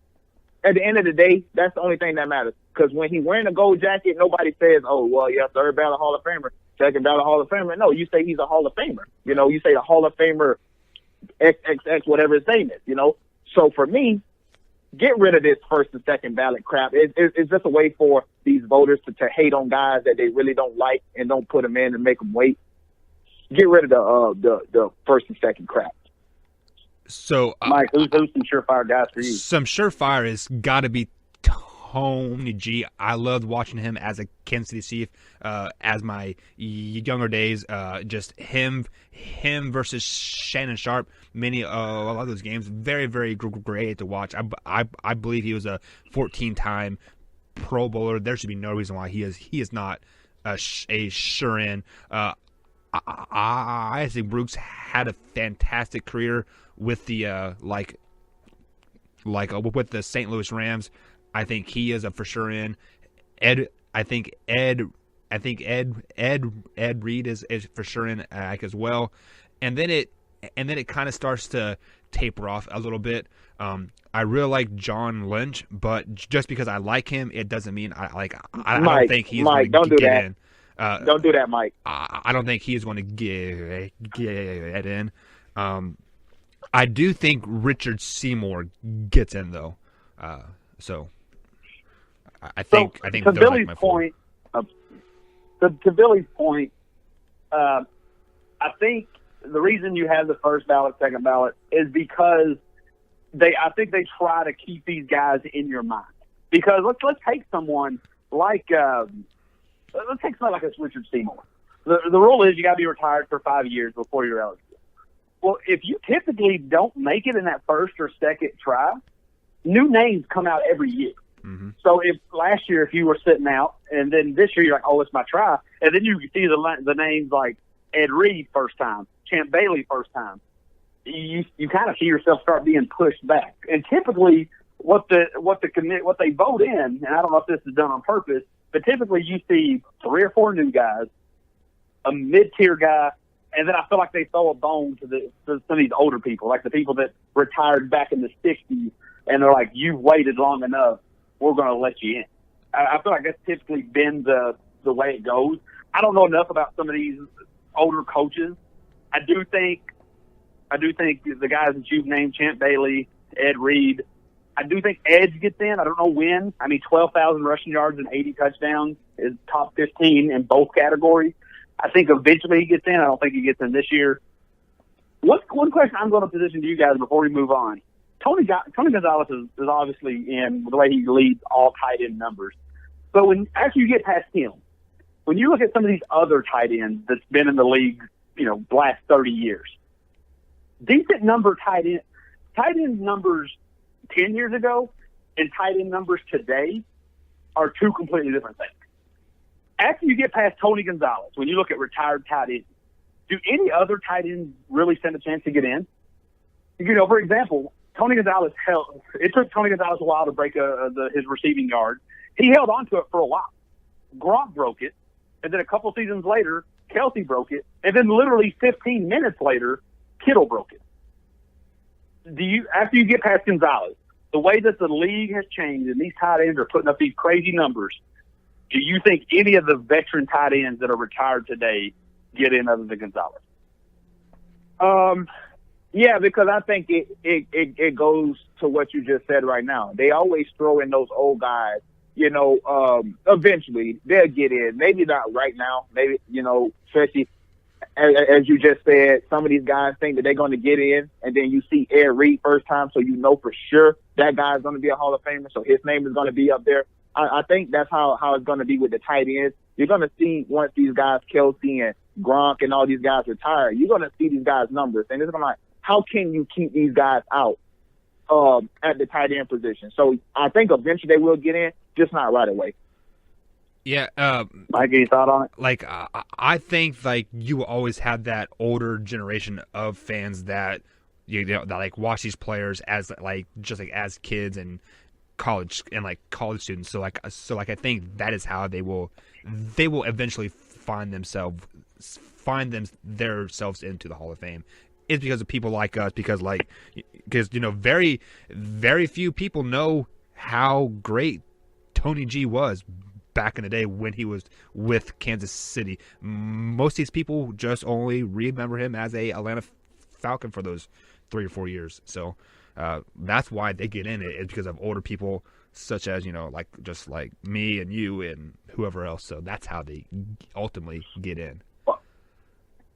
At the end of the day, that's the only thing that matters. Because when he's wearing a gold jacket, nobody says, "Oh, well, yeah, third ballot Hall of Famer, second ballot Hall of Famer." No, you say he's a Hall of Famer. You know, you say the Hall of Famer XXX, whatever his name is, you know. So for me, get rid of this first and second ballot crap. It's just a way for these voters to hate on guys that they really don't like and don't put them in and make them wait. Get rid of the first and second crap. So, Mike, who's some surefire guys for you? Some surefire has got to be Tony G. I loved watching him as a Kansas City Chief as my younger days. Just him versus Shannon Sharp. A lot of those games, very, very great to watch. I believe he was a 14-time Pro Bowler. There should be no reason why he is not a sure-in. I think Brooks had a fantastic career with the with the St. Louis Rams. I think he is a for sure in. Ed Reed is for sure in as well. And then it kind of starts to taper off a little bit. I really like John Lynch, but just because I like him, it doesn't mean I don't think he's going to get in. Don't do that, Mike. I don't think he's going to get in. I do think Richard Seymour gets in, though. So I think to they're Billy's like my four. point. To Billy's point, I think the reason you have the first ballot, second ballot is because I think they try to keep these guys in your mind. Because let's take someone like a Richard Seymour. The rule is you got to be retired for 5 years before you're eligible. Well, if you typically don't make it in that first or second try, new names come out every year. Mm-hmm. So if last year if you were sitting out, and then this year you're like, oh, it's my try, and then you see the names like Ed Reed first time, Champ Bailey first time, you kind of see yourself start being pushed back. And typically, what they vote in, and I don't know if this is done on purpose, but typically you see 3 or 4 new guys, a mid-tier guy, and then I feel like they throw a bone to some of these older people, like the people that retired back in the 60s, and they're like, you've waited long enough, we're going to let you in. I feel like that's typically been the way it goes. I don't know enough about some of these older coaches. I do think the guys that you've named, Champ Bailey, Ed Reed, I do think Edge gets in. I don't know when. I mean, 12,000 rushing yards and 80 touchdowns is top 15 in both categories. I think eventually he gets in. I don't think he gets in this year. One question I'm going to position to you guys before we move on. Tony Gonzalez is obviously in the way he leads all tight end numbers. But after you get past him, when you look at some of these other tight ends that's been in the league, the last 30 years, decent number tight end numbers 10 years ago and tight end numbers today are two completely different things. After you get past Tony Gonzalez, when you look at retired tight ends, do any other tight ends really stand a chance to get in? For example, Tony Gonzalez it took Tony Gonzalez a while to break his receiving yard. He held on to it for a while. Gronk broke it, and then a couple seasons later, Kelsey broke it, and then literally 15 minutes later, Kittle broke it. After you get past Gonzalez, the way that the league has changed and these tight ends are putting up these crazy numbers, do you think any of the veteran tight ends that are retired today get in other than Gonzalez? Yeah, because I think it goes to what you just said right now. They always throw in those old guys. Eventually they'll get in. Maybe not right now. Maybe, especially as you just said, some of these guys think that they're going to get in, and then you see Ed Reed first time, so for sure that guy's going to be a Hall of Famer, so his name is going to be up there. I think that's how it's going to be with the tight ends. You're going to see once these guys, Kelsey and Gronk and all these guys retire, you're going to see these guys' numbers, and it's going to like, how can you keep these guys out at the tight end position? So I think eventually they will get in, just not right away. Yeah, Mike, any thought on it? Like I think you will always have that older generation of fans that that watch these players as as kids and college students. So I think that is how they will eventually find themselves into the Hall of Fame. It's because of people like us, because very, very few people know how great Tony G was back in the day when he was with Kansas City. Most of these people just only remember him as a Atlanta Falcon for those 3 or 4 years. So that's why they get in it, is because of older people such as, just like me and you and whoever else. So that's how they ultimately get in.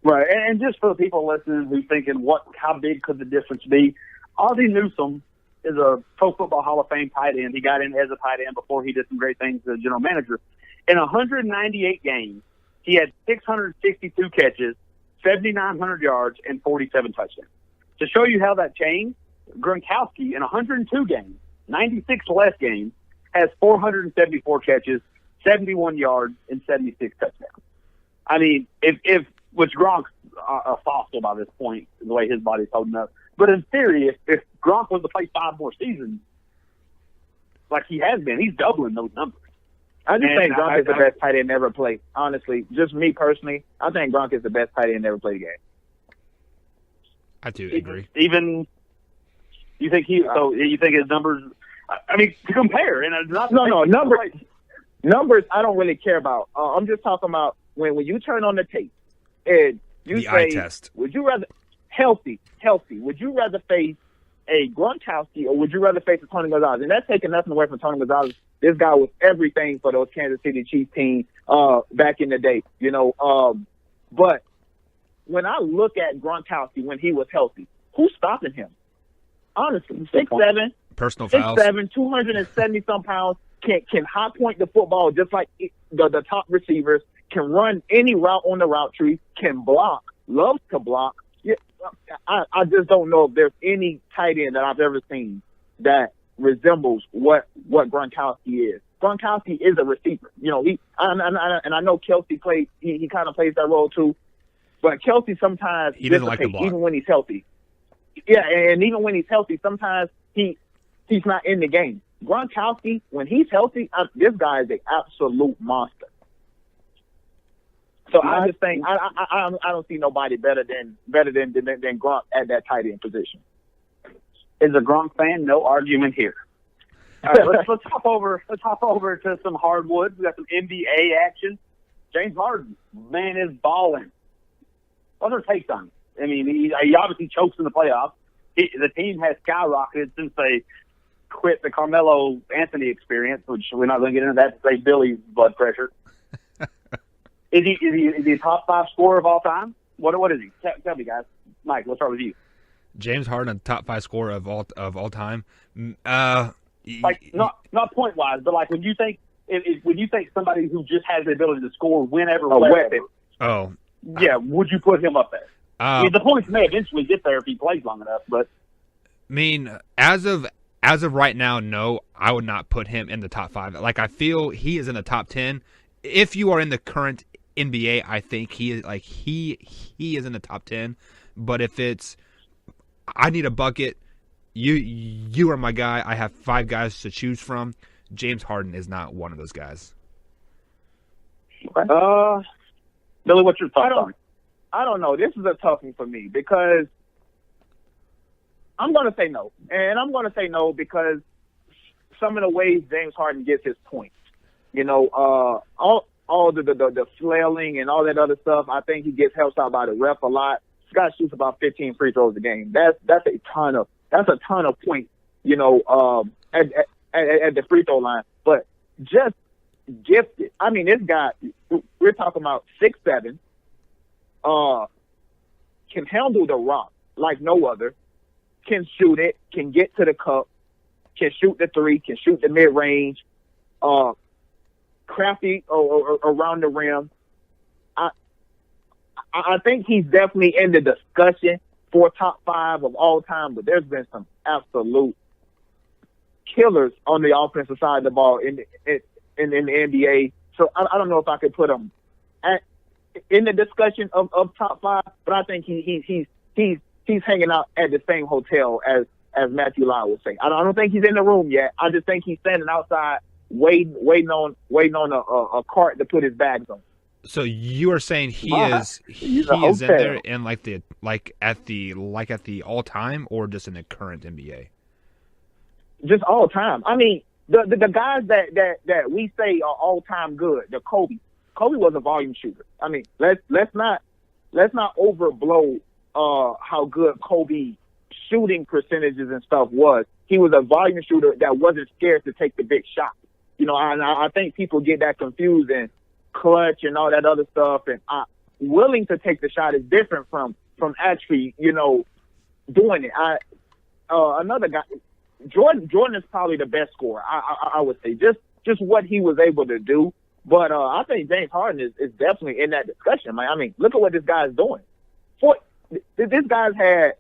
Right, and just for the people listening who's thinking, how big could the difference be? Ozzie Newsome is a Pro Football Hall of Fame tight end. He got in as a tight end before he did some great things as a general manager. In 198 games, he had 662 catches, 7,900 yards, and 47 touchdowns. To show you how that changed, Gronkowski in 102 games, 96 less games, has 474 catches, 71 yards, and 76 touchdowns. I mean, which Gronk's a fossil by this point, the way his body's holding up. But in theory, if Gronk was to play 5 more seasons, like he has been, he's doubling those numbers. I just think Gronk is the best tight end ever played. Honestly, just me personally, I think Gronk is the best tight end ever played the game. I do agree. Even you think his numbers? I mean, to compare, and numbers. I don't really care about. I'm just talking about when you turn on the tape. And you the say, eye test. Would you rather healthy? Would you rather face a Gronkowski or would you rather face a Tony Gonzalez? And that's taking nothing away from Tony Gonzalez This guy was everything for those Kansas City Chiefs teams back in the day, you know. But when I look at Gronkowski when he was healthy, who's stopping him? Honestly, 6'7", Personal fouls. 6'7", 270-some pounds, can high point the football just like the top receivers, can run any route on the route tree, can block, loves to block. Yeah, I just don't know if there's any tight end that I've ever seen that resembles what Gronkowski is. Gronkowski is a receiver. You know, and I know Kelsey plays. He kind of plays that role too. But Kelsey sometimes he doesn't like to dissipates, block, even when he's healthy. Yeah, and even when he's healthy, sometimes he's not in the game. Gronkowski, when he's healthy, this guy is an absolute monster. So I just think I don't see nobody better than Gronk at that tight end position. As a Gronk fan, no argument here. All right, let's hop over to some hardwood. We got some NBA action. James Harden, man, is balling. What are their takes on it? I mean, he obviously chokes in the playoffs. The team has skyrocketed since they quit the Carmelo Anthony experience, which we're not going to get into that to save Billy's blood pressure. Is he a top 5 scorer of all time? What is he? Tell me, guys. Mike, let's start with you. James Harden, top 5 scorer of all time. Like not point wise, but like when you think somebody who just has the ability to score whenever, A weapon. Oh, yeah, would you put him up there? I mean, the points may eventually get there if he plays long enough, but I mean, as of right now, no, I would not put him in the top 5. Like, I feel he is in the top 10. If you are in the current NBA, I think he is in the top 10. But if it's I need a bucket, you are my guy. I have 5 guys to choose from. James Harden is not one of those guys. Billy, what's your thoughts on it? I don't know. This is a tough one for me because I'm going to say no. And I'm going to say no because some of the ways James Harden gets his points. You know, all the flailing and all that other stuff, I think he gets helped out by the ref a lot. This guy shoots about 15 free throws a game. That's a ton of points, you know, at the free throw line. But just gifted. I mean, this guy, we're talking about 6'7", can handle the rock like no other, can shoot it, can get to the cup, can shoot the three, can shoot the mid-range, crafty around the rim. I think he's definitely in the discussion for top 5 of all time, but there's been some absolute killers on the offensive side of the ball in the NBA. So I don't know if I could put him in the discussion of top 5, but I think he's hanging out at the same hotel as Matthew Lyon would say. I don't think he's in the room yet. I just think he's standing outside waiting on a cart to put his bags on. So you are saying he is in there in at the all time or just in the current NBA? Just all time. I mean, the guys that we say are all time good. The Kobe was a volume shooter. I mean, let's not overblow how good Kobe shooting percentages and stuff was. He was a volume shooter that wasn't scared to take the big shot. You know, I think people get that confused and clutch and all that other stuff. And willing to take the shot is different from actually, you know, doing it. Another guy, Jordan is probably the best scorer. I would say just what he was able to do. But I think James Harden is definitely in that discussion, man. I mean, look at what this guy's doing. This guy's had,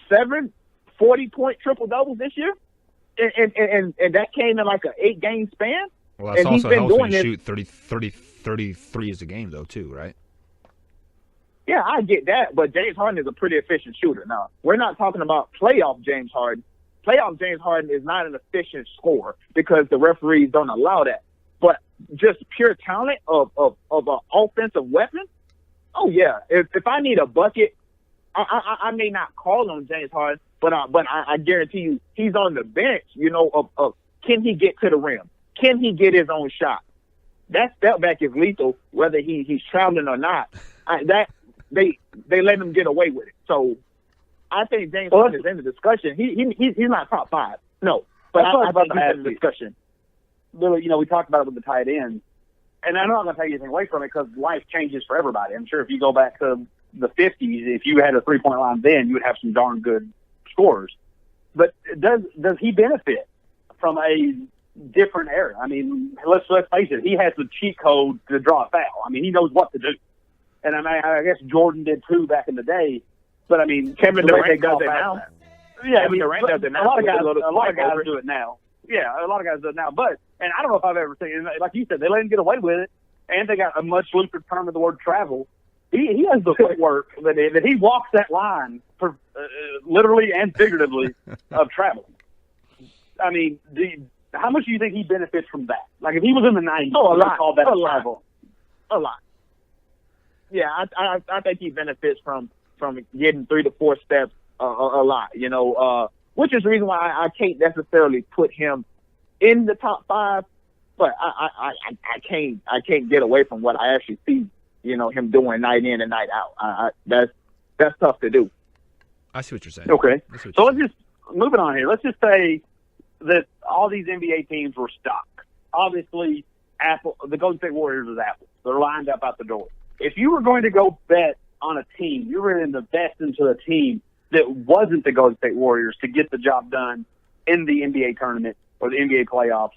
7 40-point triple-doubles this year? And that came in like an 8-game span? Well, that's and also helps when you shoot 33s a game, though, too, right? Yeah, I get that, but James Harden is a pretty efficient shooter. Now, we're not talking about playoff James Harden. Playoff James Harden is not an efficient scorer because the referees don't allow that. But just pure talent of an offensive weapon, oh, yeah. If I need a bucket, I may not call on James Harden, but I guarantee you he's on the bench, you know, of can he get to the rim? Can he get his own shot? That step back is lethal, whether he's traveling or not. They let him get away with it. So I think James Harden is in the discussion. He's not top 5, no. But I think he's in the discussion. Billy, we talked about it with the tight ends, and I'm not going to take anything away from it because life changes for everybody. I'm sure if you go back to the 50s, if you had a 3-point line then, you would have some darn good scorers. But does he benefit from a different era? I mean, let's face it, he has the cheat code to draw a foul. I mean, he knows what to do. And I guess Jordan did too back in the day. But I mean, Kevin Durant does it now. Yeah, Kevin Durant does it now. A lot of guys do it now. Yeah, a lot of guys do it now. But, and I don't know if I've ever seen, like you said, they let him get away with it, and they got a much looser term of the word travel. He has the footwork that he walks that line for literally and figuratively of traveling. I mean, how much do you think he benefits from that? Like if he was in the 90s, a lot. Call that travel. A lot. Yeah, I think he benefits from getting 3 to 4 steps a lot. Which is the reason why I can't necessarily put him in the top 5, but I can't get away from what I actually see. Him doing night in and night out. That's tough to do. I see what you're saying. Okay. So let's just moving on here. Let's just say that all these NBA teams were stuck. Obviously, the Golden State Warriors is Apple. They're lined up out the door. If you were going to go bet on a team, you were in the best into a team that wasn't the Golden State Warriors to get the job done in the NBA tournament or the NBA playoffs,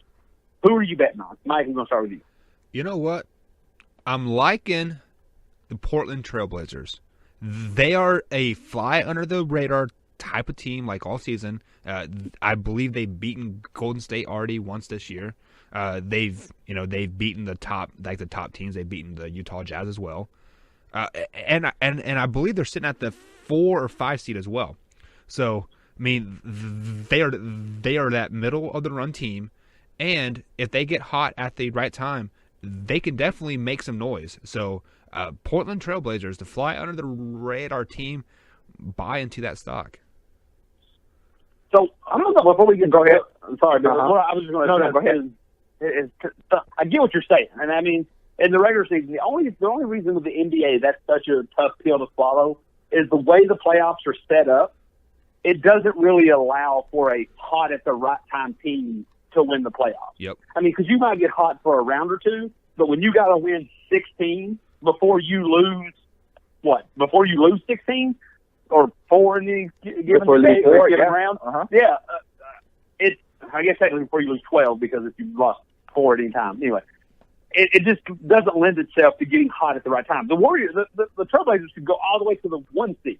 who are you betting on? Mike, I'm going to start with you. You know what? I'm liking the Portland Trailblazers. They are a fly under the radar type of team, like all season. I believe they've beaten Golden State already once this year. They've beaten the top teams. They've beaten the Utah Jazz as well, and I believe they're sitting at the 4 or 5 seed as well. So I mean, they are that middle of the run team, and if they get hot at the right time, they can definitely make some noise. So Portland Trailblazers, the fly under the radar team, buy into that stock. So I'm going to before we get go ahead. I'm sorry, but I was just going to go ahead. I get what you're saying, and I mean, in the regular season, the only reason with the NBA that's such a tough pill to swallow is the way the playoffs are set up. It doesn't really allow for a hot at the right time team to win the playoffs. Yep. I mean, because you might get hot for a round or two, but when you got to win 16 before you lose 16 or 4 in the given round, it's I guess technically before you lose 12 because if you've lost 4 at any time. Anyway, it just doesn't lend itself to getting hot at the right time. The Warriors, the Trailblazers could go all the way to the 1 seed,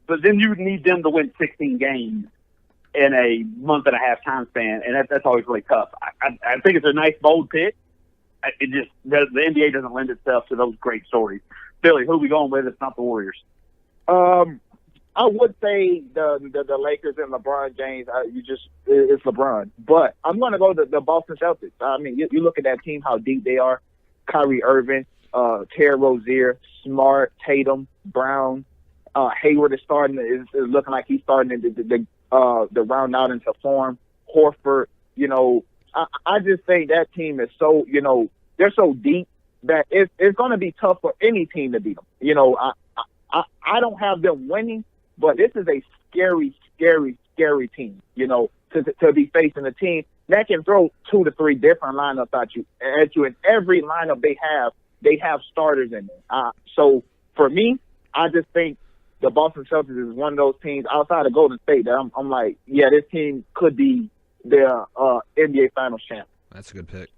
but then you would need them to win 16 games in a month and a half time span, and that's always really tough. I think it's a nice, bold pick. It just the NBA doesn't lend itself to those great stories. Billy, who are we going with? It's not the Warriors. I would say the Lakers and LeBron James. It's LeBron, but I'm going to go to the Boston Celtics. I mean, you look at that team, how deep they are. Kyrie Irving, Terry Rozier, Smart, Tatum, Brown, Hayward is looking like he's starting to round out into form. Horford, I just think that team is so, they're so deep that it's going to be tough for any team to beat them. I don't have them winning, but this is a scary, scary, scary team, to be facing a team that can throw 2 to 3 different lineups at you. And every lineup they have starters in there. So for me, I just think the Boston Celtics is one of those teams outside of Golden State that I'm like, yeah, this team could be their NBA Finals champ. That's a good pick.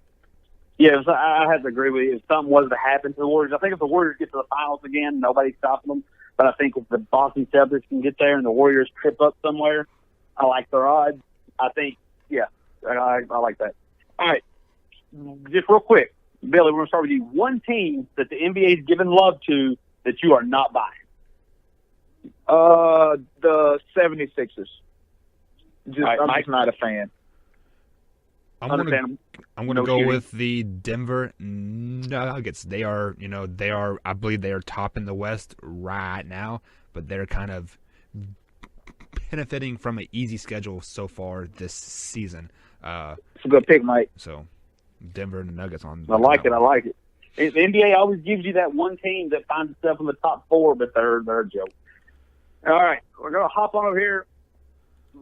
Yeah, so I have to agree with you. If something was to happen to the Warriors, I think if the Warriors get to the finals again, nobody's stopping them. But I think if the Boston Celtics can get there and the Warriors trip up somewhere, I like their odds. I think, yeah, I like that. All right, just real quick, Billy, we're going to start with you. One team that the NBA is giving love to that you are not buying. The 76ers. I'm just not a fan. I'm going to go with the Denver Nuggets. They are, I believe they are top in the West right now, but they're kind of benefiting from an easy schedule so far this season. It's a good pick, Mike. So, Denver Nuggets on. I like it. The NBA always gives you that one team that finds itself in the top 4, but they're a joke. All right, we're going to hop on over here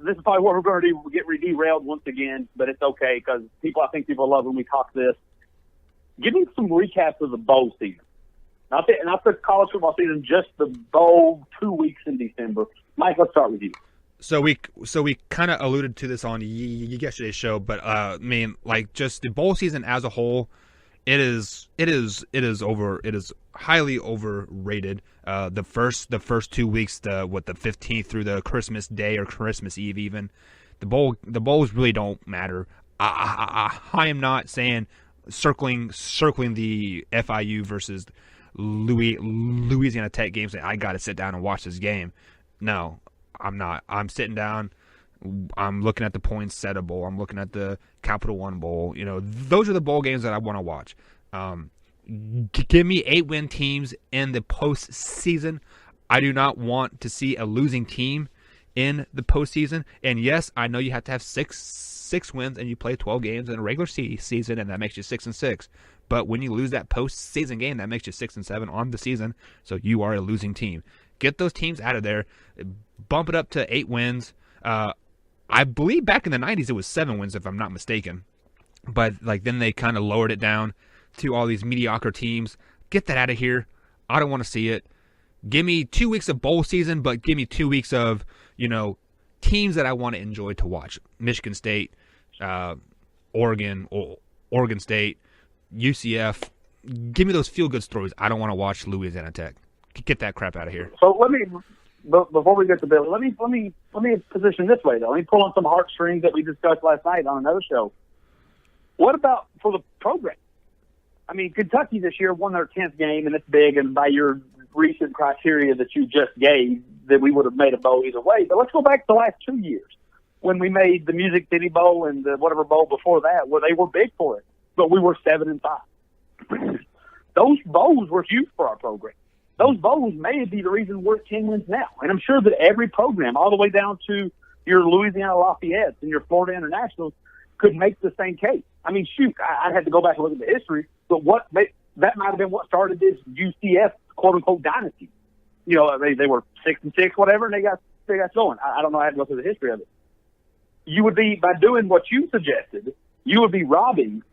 this is probably what we're going to do. We'll get derailed once again, but it's okay because I think people love when we talk this. Give me some recaps of the bowl season. Not the college football season, just the bowl 2 weeks in December. Mike, let's start with you. So we kind of alluded to this on yesterday's show, but I mean, like, just the bowl season as a whole, it is highly overrated. The first 2 weeks, the 15th through the Christmas Day or Christmas Eve, even the bowls really don't matter. I am not saying circling the FIU versus Louisiana Tech games that I got to sit down and watch this game. No, I'm not. I'm sitting down. I'm looking at the Poinsettia Bowl. I'm looking at the Capital One Bowl. You know, those are the bowl games that I want to watch. Give me 8-win teams in the postseason. I do not want to see a losing team in the postseason. And yes, I know you have to have six wins, and you play 12 games in a regular season, and that makes you 6-6. But when you lose that postseason game, that makes you 6-7 on the season. So you are a losing team. Get those teams out of there. Bump it up to 8 wins. I believe back in the 90s it was 7 wins, if I'm not mistaken. But like then they kind of lowered it down to all these mediocre teams. Get that out of here. I don't want to see it. Give me 2 weeks of bowl season, but give me 2 weeks of, teams that I want to enjoy to watch. Michigan State, Oregon State, UCF. Give me those feel-good stories. I don't want to watch Louisiana Tech. Get that crap out of here. So let me, before we get to Billy, let me position this way though. Let me pull on some heartstrings that we discussed last night on another show. What about for the program? I mean, Kentucky this year won their 10th game, and it's big. And by your recent criteria that you just gave, that we would have made a bowl either way. But let's go back to the last 2 years when we made the Music City Bowl and the whatever bowl before that, where they were big for it, but we were 7-5. Those bowls were huge for our program. Those bowls may be the reason we're 10 wins now. And I'm sure that every program, all the way down to your Louisiana Lafayette and your Florida Internationals, could make the same case. I mean, shoot, I'd have to go back and look at the history, but that might have been what started this UCF quote-unquote dynasty. They were 6-6, whatever, and they got going. I don't know. I had to go through the history of it. You would be, by doing what you suggested, you would be robbing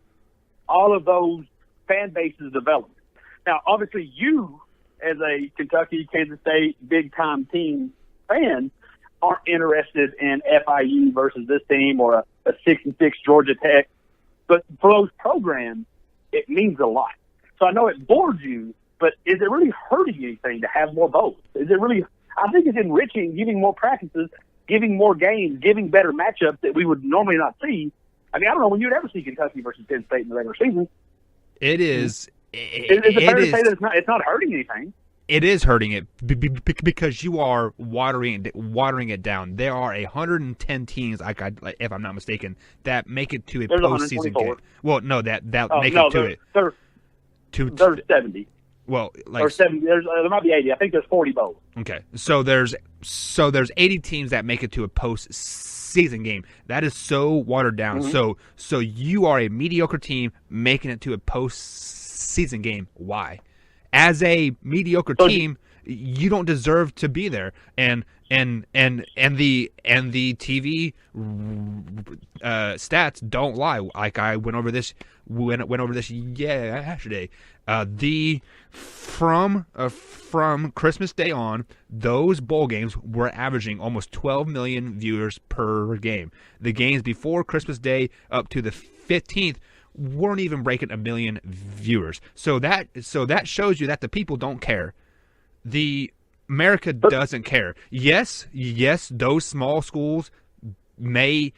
all of those fan bases' development. Now, obviously, you, as a Kentucky, Kansas State, big-time team fan, aren't interested in FIU versus this team or a 6-6 Georgia Tech. But for those programs, it means a lot. So I know it bores you, but is it really hurting anything to have more bowls? Is it really? I think it's enriching, giving more practices, giving more games, giving better matchups that we would normally not see. I mean, I don't know when you'd ever see Kentucky versus Penn State in the regular season. It is. Is it fair to say that it's not hurting anything? It is hurting it because you are watering it down. There are 110 teams, if I'm not mistaken, that make it to a postseason game. Well, no, that make it to it. There's 70. Well, or 70. There might be 80. I think there's 40 bowls. Okay, so there's 80 teams that make it to a postseason game. That is so watered down. Mm-hmm. So you are a mediocre team making it to a postseason game. Why? As a mediocre team, you don't deserve to be there, and the TV stats don't lie. Like I went over this yesterday. From Christmas Day on, those bowl games were averaging almost 12 million viewers per game. The games before Christmas Day up to the 15th weren't even breaking 1 million viewers. So that shows you that the people don't care. America doesn't care. Yes, those small schools may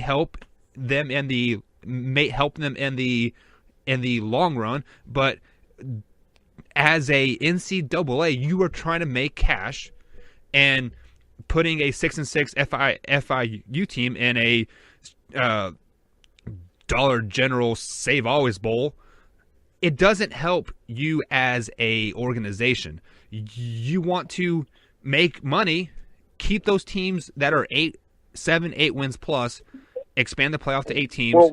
help them in the long run, but as a NCAA, you are trying to make cash, and putting a 6-6 FIU team in a Dollar General Save Always Bowl, it doesn't help you as a organization. You want to make money, keep those teams that are 8 wins plus, expand the playoff to 8 teams,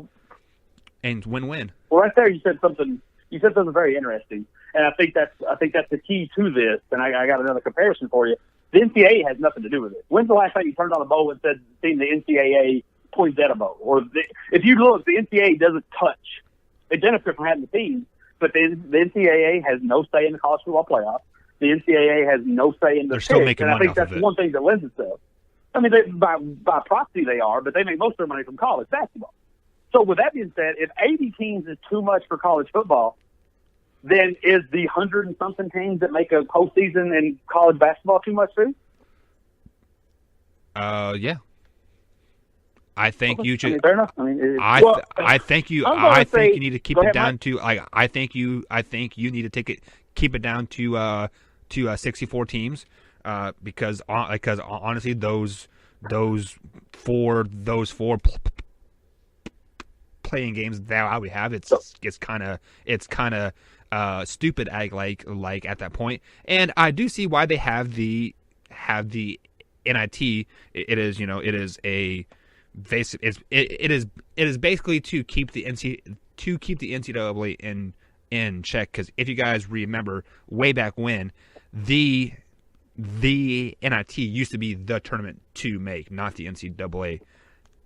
and win-win. Well, right there, you said something very interesting, and I think that's the key to this. And I got another comparison for you. The NCAA has nothing to do with it. When's the last time you turned on a bowl and said, seen the NCAA Poinsettia Bowl? Or if you look, the NCAA doesn't touch. They benefit from having the team, but the NCAA has no say in the college football playoff. The NCAA has no say in the They're still making and I money think off that's of it. one thing that lends itself. I mean, by proxy they are, but they make most of their money from college basketball. So with that being said, if 80 teams is too much for college football, then is the 100 and something teams that make a postseason in college basketball too much too? Yeah. I think you I should. mean, fair enough. I mean, I think you need to keep go it ahead, down Mike. to like. I think you need to keep it down to 64 teams, because honestly those four playing games that we have, it's kind of stupid like at that point. And I do see why they have the NIT. It is a basic. It is basically to keep the NCAA in check. Because if you guys remember way back when, the NIT used to be the tournament to make, not the NCAA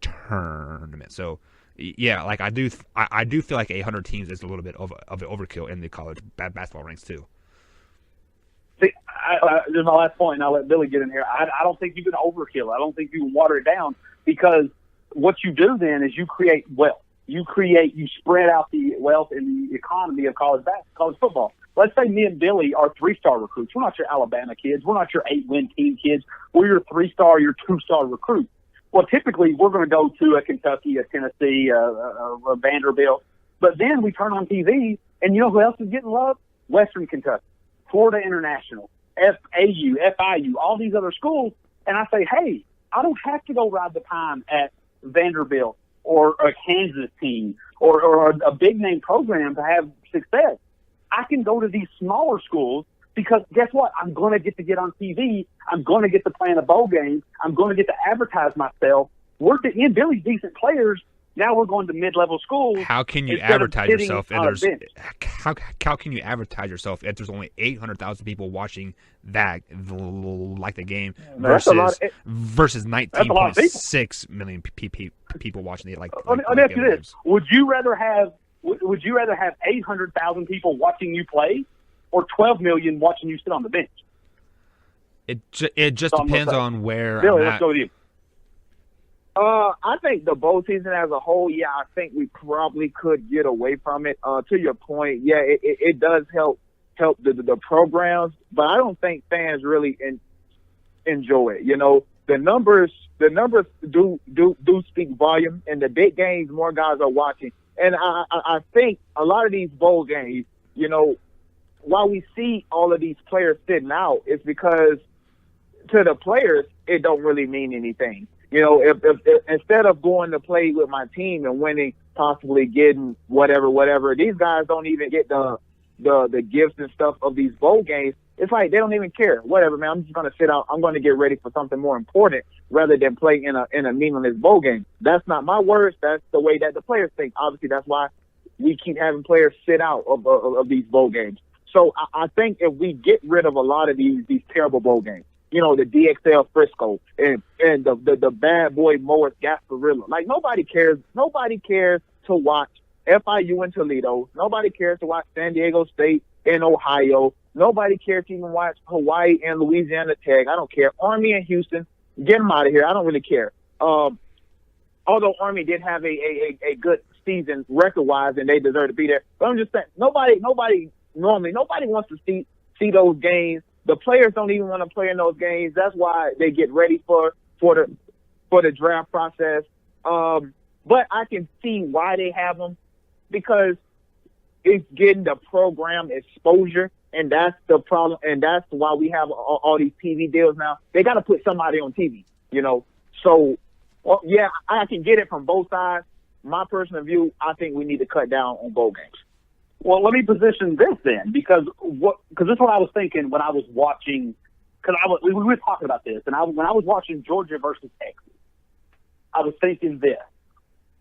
tournament. So yeah, like I do feel like 100 teams is a little bit of an overkill in the college basketball ranks too. See, this is my last point, and I'll let Billy get in here. I don't think you can overkill. I don't think you can water it down, because what you do then is you create wealth. You spread out the wealth in the economy of college football. Let's say me and Billy are 3-star recruits. We're not your Alabama kids. We're not your 8-win team kids. We're your 3-star, your 2-star recruits. Well, typically we're going to go to a Kentucky, a Tennessee, a Vanderbilt. But then we turn on TV, and you know who else is getting love? Western Kentucky, Florida International, FAU, FIU, all these other schools. And I say, hey, I don't have to go ride the pine at Vanderbilt or a Kansas team or a big-name program to have success. I can go to these smaller schools because guess what? I'm going to get on TV. I'm going to get to play in a bowl game. I'm going to get to advertise myself. Me and Billy's decent players. Now we're going to mid-level schools. How can you instead of advertise sitting yourself? on a bench. How can you advertise yourself if there's only 800,000 people watching that like the game That's a lot. versus That's a lot of people. 19.6 million people watching it? Like, Let me ask you this: Would you rather have 800,000 people watching you play, or 12 million watching you sit on the bench? It just So I'm depends gonna on where Billy, I'm let's at. go with you. I think the bowl season as a whole, yeah, I think we probably could get away from it. To your point, yeah, it does help the programs, but I don't think fans really enjoy it. You know, the numbers do speak volume. In the big games, more guys are watching, and I think a lot of these bowl games, you know, while we see all of these players sitting out, it's because to the players it don't really mean anything. You know, if instead of going to play with my team and winning, possibly getting whatever, these guys don't even get the gifts and stuff of these bowl games. It's like they don't even care. Whatever, man. I'm just gonna sit out. I'm gonna get ready for something more important rather than play in a meaningless bowl game. That's not my words. That's the way that the players think. Obviously, that's why we keep having players sit out of these bowl games. So I think if we get rid of a lot of these terrible bowl games, you know, the DXL Frisco and the bad boy Morris Gasparilla. Like, nobody cares. Nobody cares to watch FIU in Toledo. Nobody cares to watch San Diego State in Ohio. Nobody cares to even watch Hawaii and Louisiana Tech. I don't care. Army and Houston, get them out of here. I don't really care. Although Army did have a good season record-wise and they deserve to be there. But I'm just saying, nobody wants to see those games. The players don't even want to play in those games. That's why they get ready for the draft process. But I can see why they have them, because it's getting the program exposure, and that's the problem. And that's why we have all these TV deals now. They got to put somebody on TV, you know. So, well, yeah, I can get it from both sides. My personal view, I think we need to cut down on bowl games. Well, let me position this then, because this is what I was thinking when I was watching. Because we were talking about this, and when I was watching Georgia versus Texas, I was thinking this: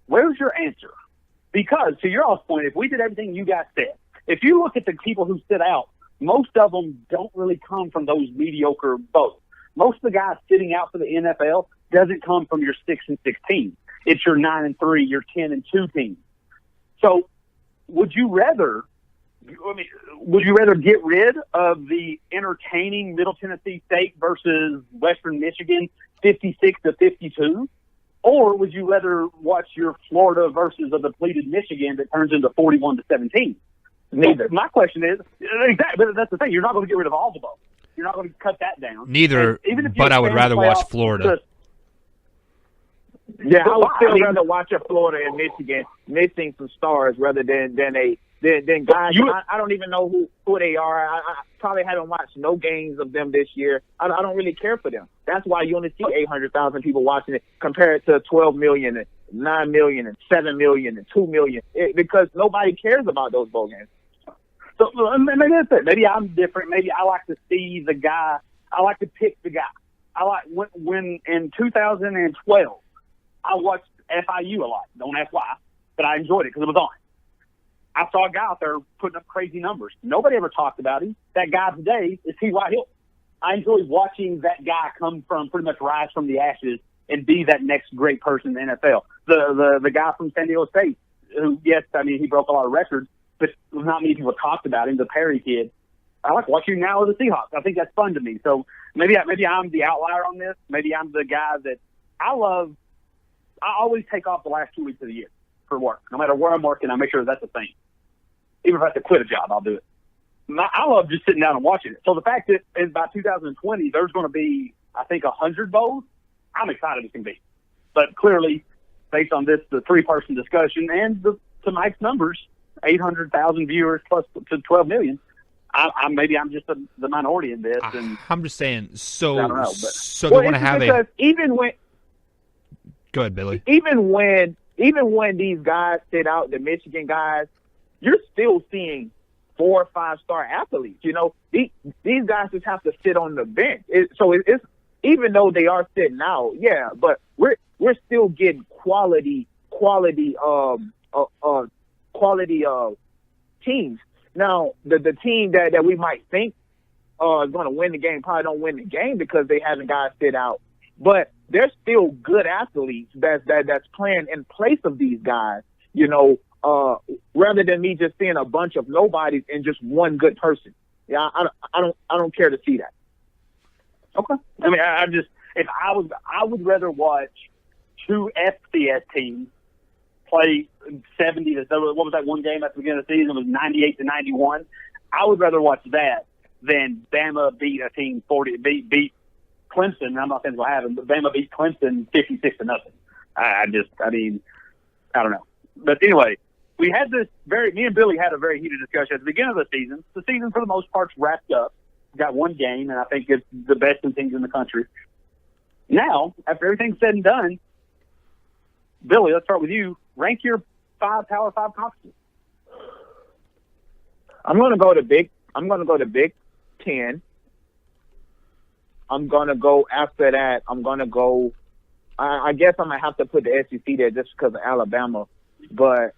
where's your answer? Because to your all's point, if we did everything you guys said, if you look at the people who sit out, most of them don't really come from those mediocre boats. Most of the guys sitting out for the NFL doesn't come from your 6-16. It's your 9-3, your 10-2 team. So, would you rather get rid of the entertaining Middle Tennessee State versus Western Michigan 56-52? Or would you rather watch your Florida versus a depleted Michigan that turns into 41-17? Neither. My question is, exactly, but that's the thing. You're not going to get rid of all of them. You're not going to cut that down. Neither, but I would rather watch Florida. Yeah, I would still rather watch a Florida and Michigan missing some stars rather than guys. I don't even know who they are. I probably haven't watched no games of them this year. I don't really care for them. That's why you only see 800,000 people watching it compared to 12 million and 9 million and 7 million and 2 million because nobody cares about those bowl games. So maybe that's it. Maybe I'm different. Maybe I like to see the guy. I like to pick the guy. I like when in 2012, I watched FIU a lot. Don't ask why, but I enjoyed it because it was on. I saw a guy out there putting up crazy numbers. Nobody ever talked about him. That guy today is T.Y. Hilton. I enjoy watching that guy come from pretty much rise from the ashes and be that next great person in the NFL. The guy from San Diego State, who, yes, I mean, he broke a lot of records, but not many people talked about him, the Perry kid. I like watching now with the Seahawks. I think that's fun to me. So maybe I'm the outlier on this. Maybe I'm the guy that I love. I always take off the last 2 weeks of the year for work. No matter where I'm working, I make sure that's the thing. Even if I have to quit a job, I'll do it. I love just sitting down and watching it. So the fact that by 2020, there's going to be, I think, 100 bowls, I'm excited as can be. But clearly, based on this, the three-person discussion and to Mike's numbers, 800,000 viewers plus to 12 million, maybe I'm just the minority in this. And I'm just saying, so I don't know, so they want to have because even when. Go ahead, Billy. Even when these guys sit out, the Michigan guys, you're still seeing 4- or 5-star athletes. You know, these guys just have to sit on the bench. So it's even though they are sitting out, yeah, but we're still getting quality teams. Now the team that we might think is going to win the game probably don't win the game because they haven't guys sit out. But there's still good athletes that's playing in place of these guys, you know, rather than me just seeing a bunch of nobodies and just one good person. Yeah, I don't care to see that. Okay. I mean, I would rather watch two FCS teams play 70 to, what was that one game at the beginning of the season? It was 98-91. I would rather watch that than Bama beat a team beat Clemson. I'm not saying what happened, but Bama beat Clemson 56-0. I don't know. But anyway, me and Billy had a very heated discussion at the beginning of the season. The season, for the most part, wrapped up. Got one game, and I think it's the best in teams in the country. Now, after everything's said and done, Billy, let's start with you. Rank your 5 Power 5 conferences. I'm going to go to Big 10. I'm going to go after that. I guess I'm going to have to put the SEC there just because of Alabama. But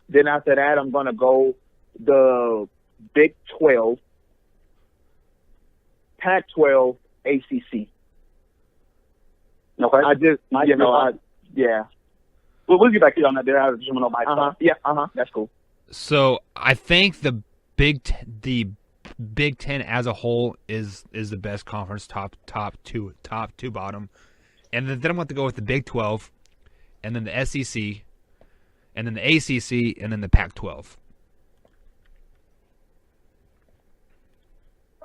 then after that, I'm going to go the Big 12, Pac-12, ACC. Okay. Yeah. Well, we'll get back to you on that there. I just want to know my stuff. Yeah, that's cool. So I think the Big Ten as a whole is the best conference, top two bottom, and then I'm going to go with the Big 12, and then the SEC, and then the ACC, and then the Pac-12.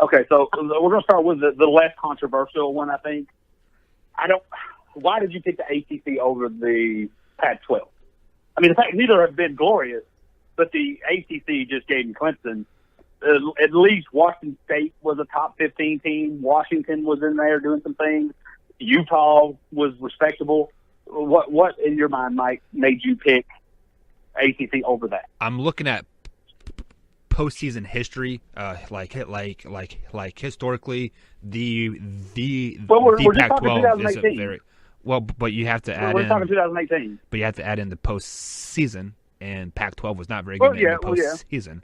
Okay, so we're going to start with the less controversial one, I think. Why did you pick the ACC over the Pac-12? I mean, the fact neither have been glorious, but the ACC just gave Clemson. At least Washington State was a top 15 team. Washington was in there doing some things. Utah was respectable. What in your mind, Mike, made you pick ACC over that? I'm looking at postseason history, like historically, the Pac-12 is a very well, but you have to add we're talking 2018. But you have to add in the postseason, and Pac-12 was not very good in the postseason.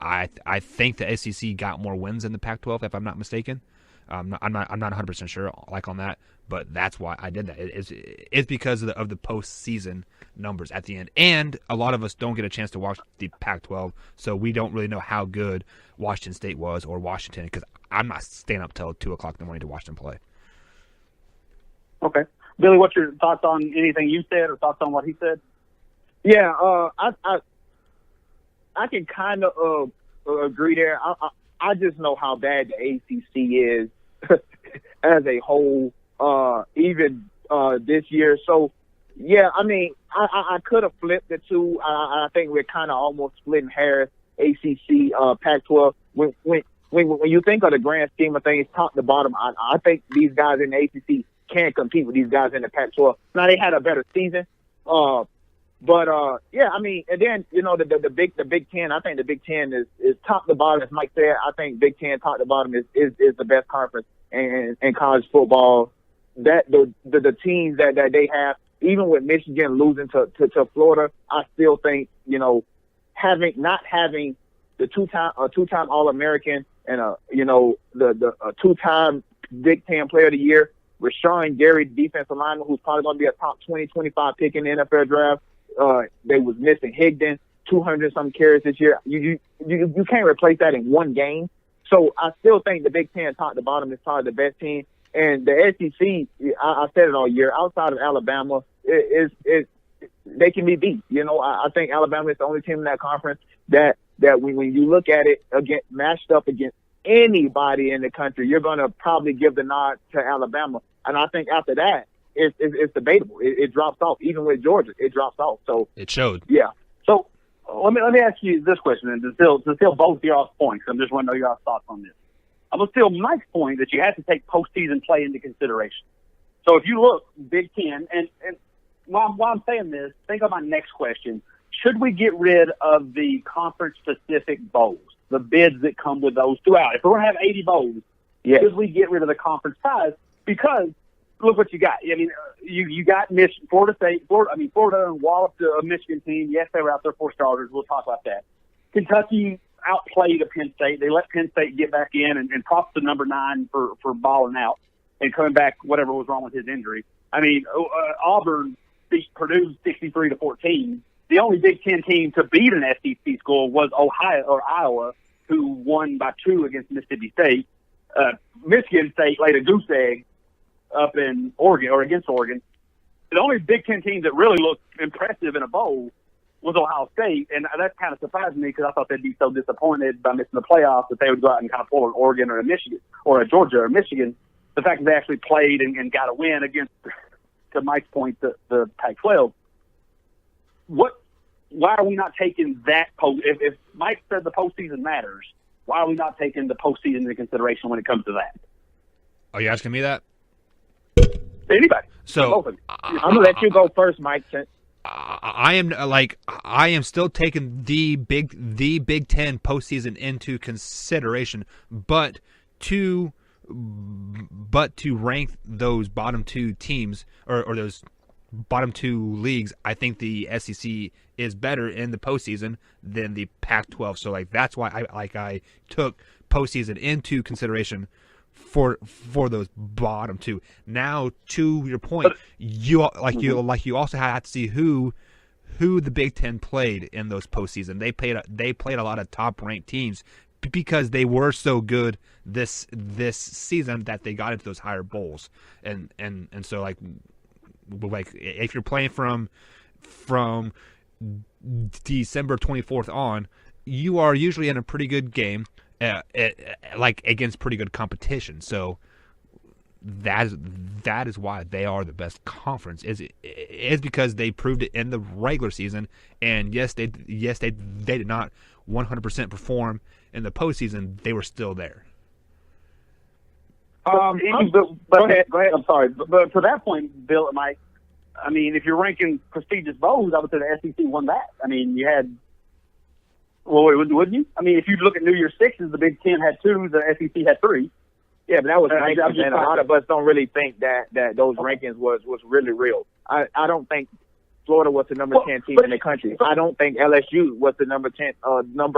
I think the SEC got more wins than the Pac-12, if I'm not mistaken. I'm not 100% sure like on that, but that's why I did that. It's because of the postseason numbers at the end, and a lot of us don't get a chance to watch the Pac-12, so we don't really know how good Washington State was or Washington, because I'm not staying up till 2:00 in the morning to watch them play. Okay, Billy, what's your thoughts on anything you said or thoughts on what he said? Yeah, I can kind of agree there. I just know how bad the ACC is as a whole, even this year. So, yeah, I mean, I could have flipped the two. I think we're kind of almost splitting hairs, ACC, Pac-12. When you think of the grand scheme of things, top to bottom, I think these guys in the ACC can compete with these guys in the Pac-12. Now, they had a better season. But yeah, I mean, and then, you know, the Big Ten, I think the Big Ten is top to bottom, as Mike said. I think Big Ten top to bottom is the best conference in college football. That the teams that they have, even with Michigan losing to Florida, I still think, you know, not having the two-time All-American and the two-time Big Ten Player of the Year, Rashawn Gary, defensive lineman, who's probably going to be a top 20, 25 pick in the NFL draft. They was missing Higdon, 200-some carries this year. You can't replace that in one game. So I still think the Big Ten, top to bottom, is probably the best team. And the SEC, I said it all year, outside of Alabama, they can be beat. You know, I think Alabama is the only team in that conference that when you look at it matched up against anybody in the country, you're going to probably give the nod to Alabama. And I think after that, it's debatable. It drops off. Even with Georgia, it drops off. So it showed. Yeah. So let me ask you this question, and to steal both y'all's points. I just want to know your thoughts on this. I'm going to steal Mike's point that you have to take postseason play into consideration. So if you look Big Ten, and while I'm saying this, think of my next question. Should we get rid of the conference-specific bowls, the bids that come with those throughout? If we're going to have 80 bowls, should we get rid of the conference ties? Because look what you got. I mean, you got Florida State. Florida walloped a Michigan team. Yes, they were out there for starters. We'll talk about that. Kentucky outplayed a Penn State. They let Penn State get back in, and props to number 9 for balling out and coming back, whatever was wrong with his injury. I mean, Auburn beat Purdue 63-14. The only Big Ten team to beat an SEC school was Iowa, who won by 2 against Mississippi State. Michigan State laid a goose egg up in Oregon or against Oregon. The only Big Ten team that really looked impressive in a bowl was Ohio State, and that kind of surprised me because I thought they'd be so disappointed by missing the playoffs that they would go out and kind of pull an Oregon or a Michigan or a Georgia or Michigan. The fact that they actually played and got a win against, to Mike's point, the Pac-12. Why are we not taking that post? If Mike said the postseason matters, why are we not taking the postseason into consideration when it comes to that? Are you asking me that? Anybody. So I'm gonna let you go first, Mike. I am still taking the Big Ten postseason into consideration, but to rank those bottom 2 teams or those bottom 2 leagues, I think the SEC is better in the postseason than the Pac-12. So that's why I took postseason into consideration for those bottom 2. Now, to your point, you also have to see who the Big Ten played in those postseason. They played a lot of top ranked teams because they were so good this season that they got into those higher bowls. And so like if you're playing from December 24th on, you are usually in a pretty good game. Against pretty good competition, so that is why they are the best conference. Is because they proved it in the regular season, and yes, they did not 100% perform in the postseason. They were still there. Go ahead. I'm sorry, but to that point, Bill and Mike, I mean, if you're ranking prestigious bowls, I would say the SEC won that. I mean, you had. Well, wouldn't you? I mean, if you look at New Year's Sixes, the Big Ten had 2, the SEC had 3. Yeah, but that was rankings, and a lot of us don't really think that those rankings was really real. I don't think Florida was the number 10 team in the country. I don't think LSU was the number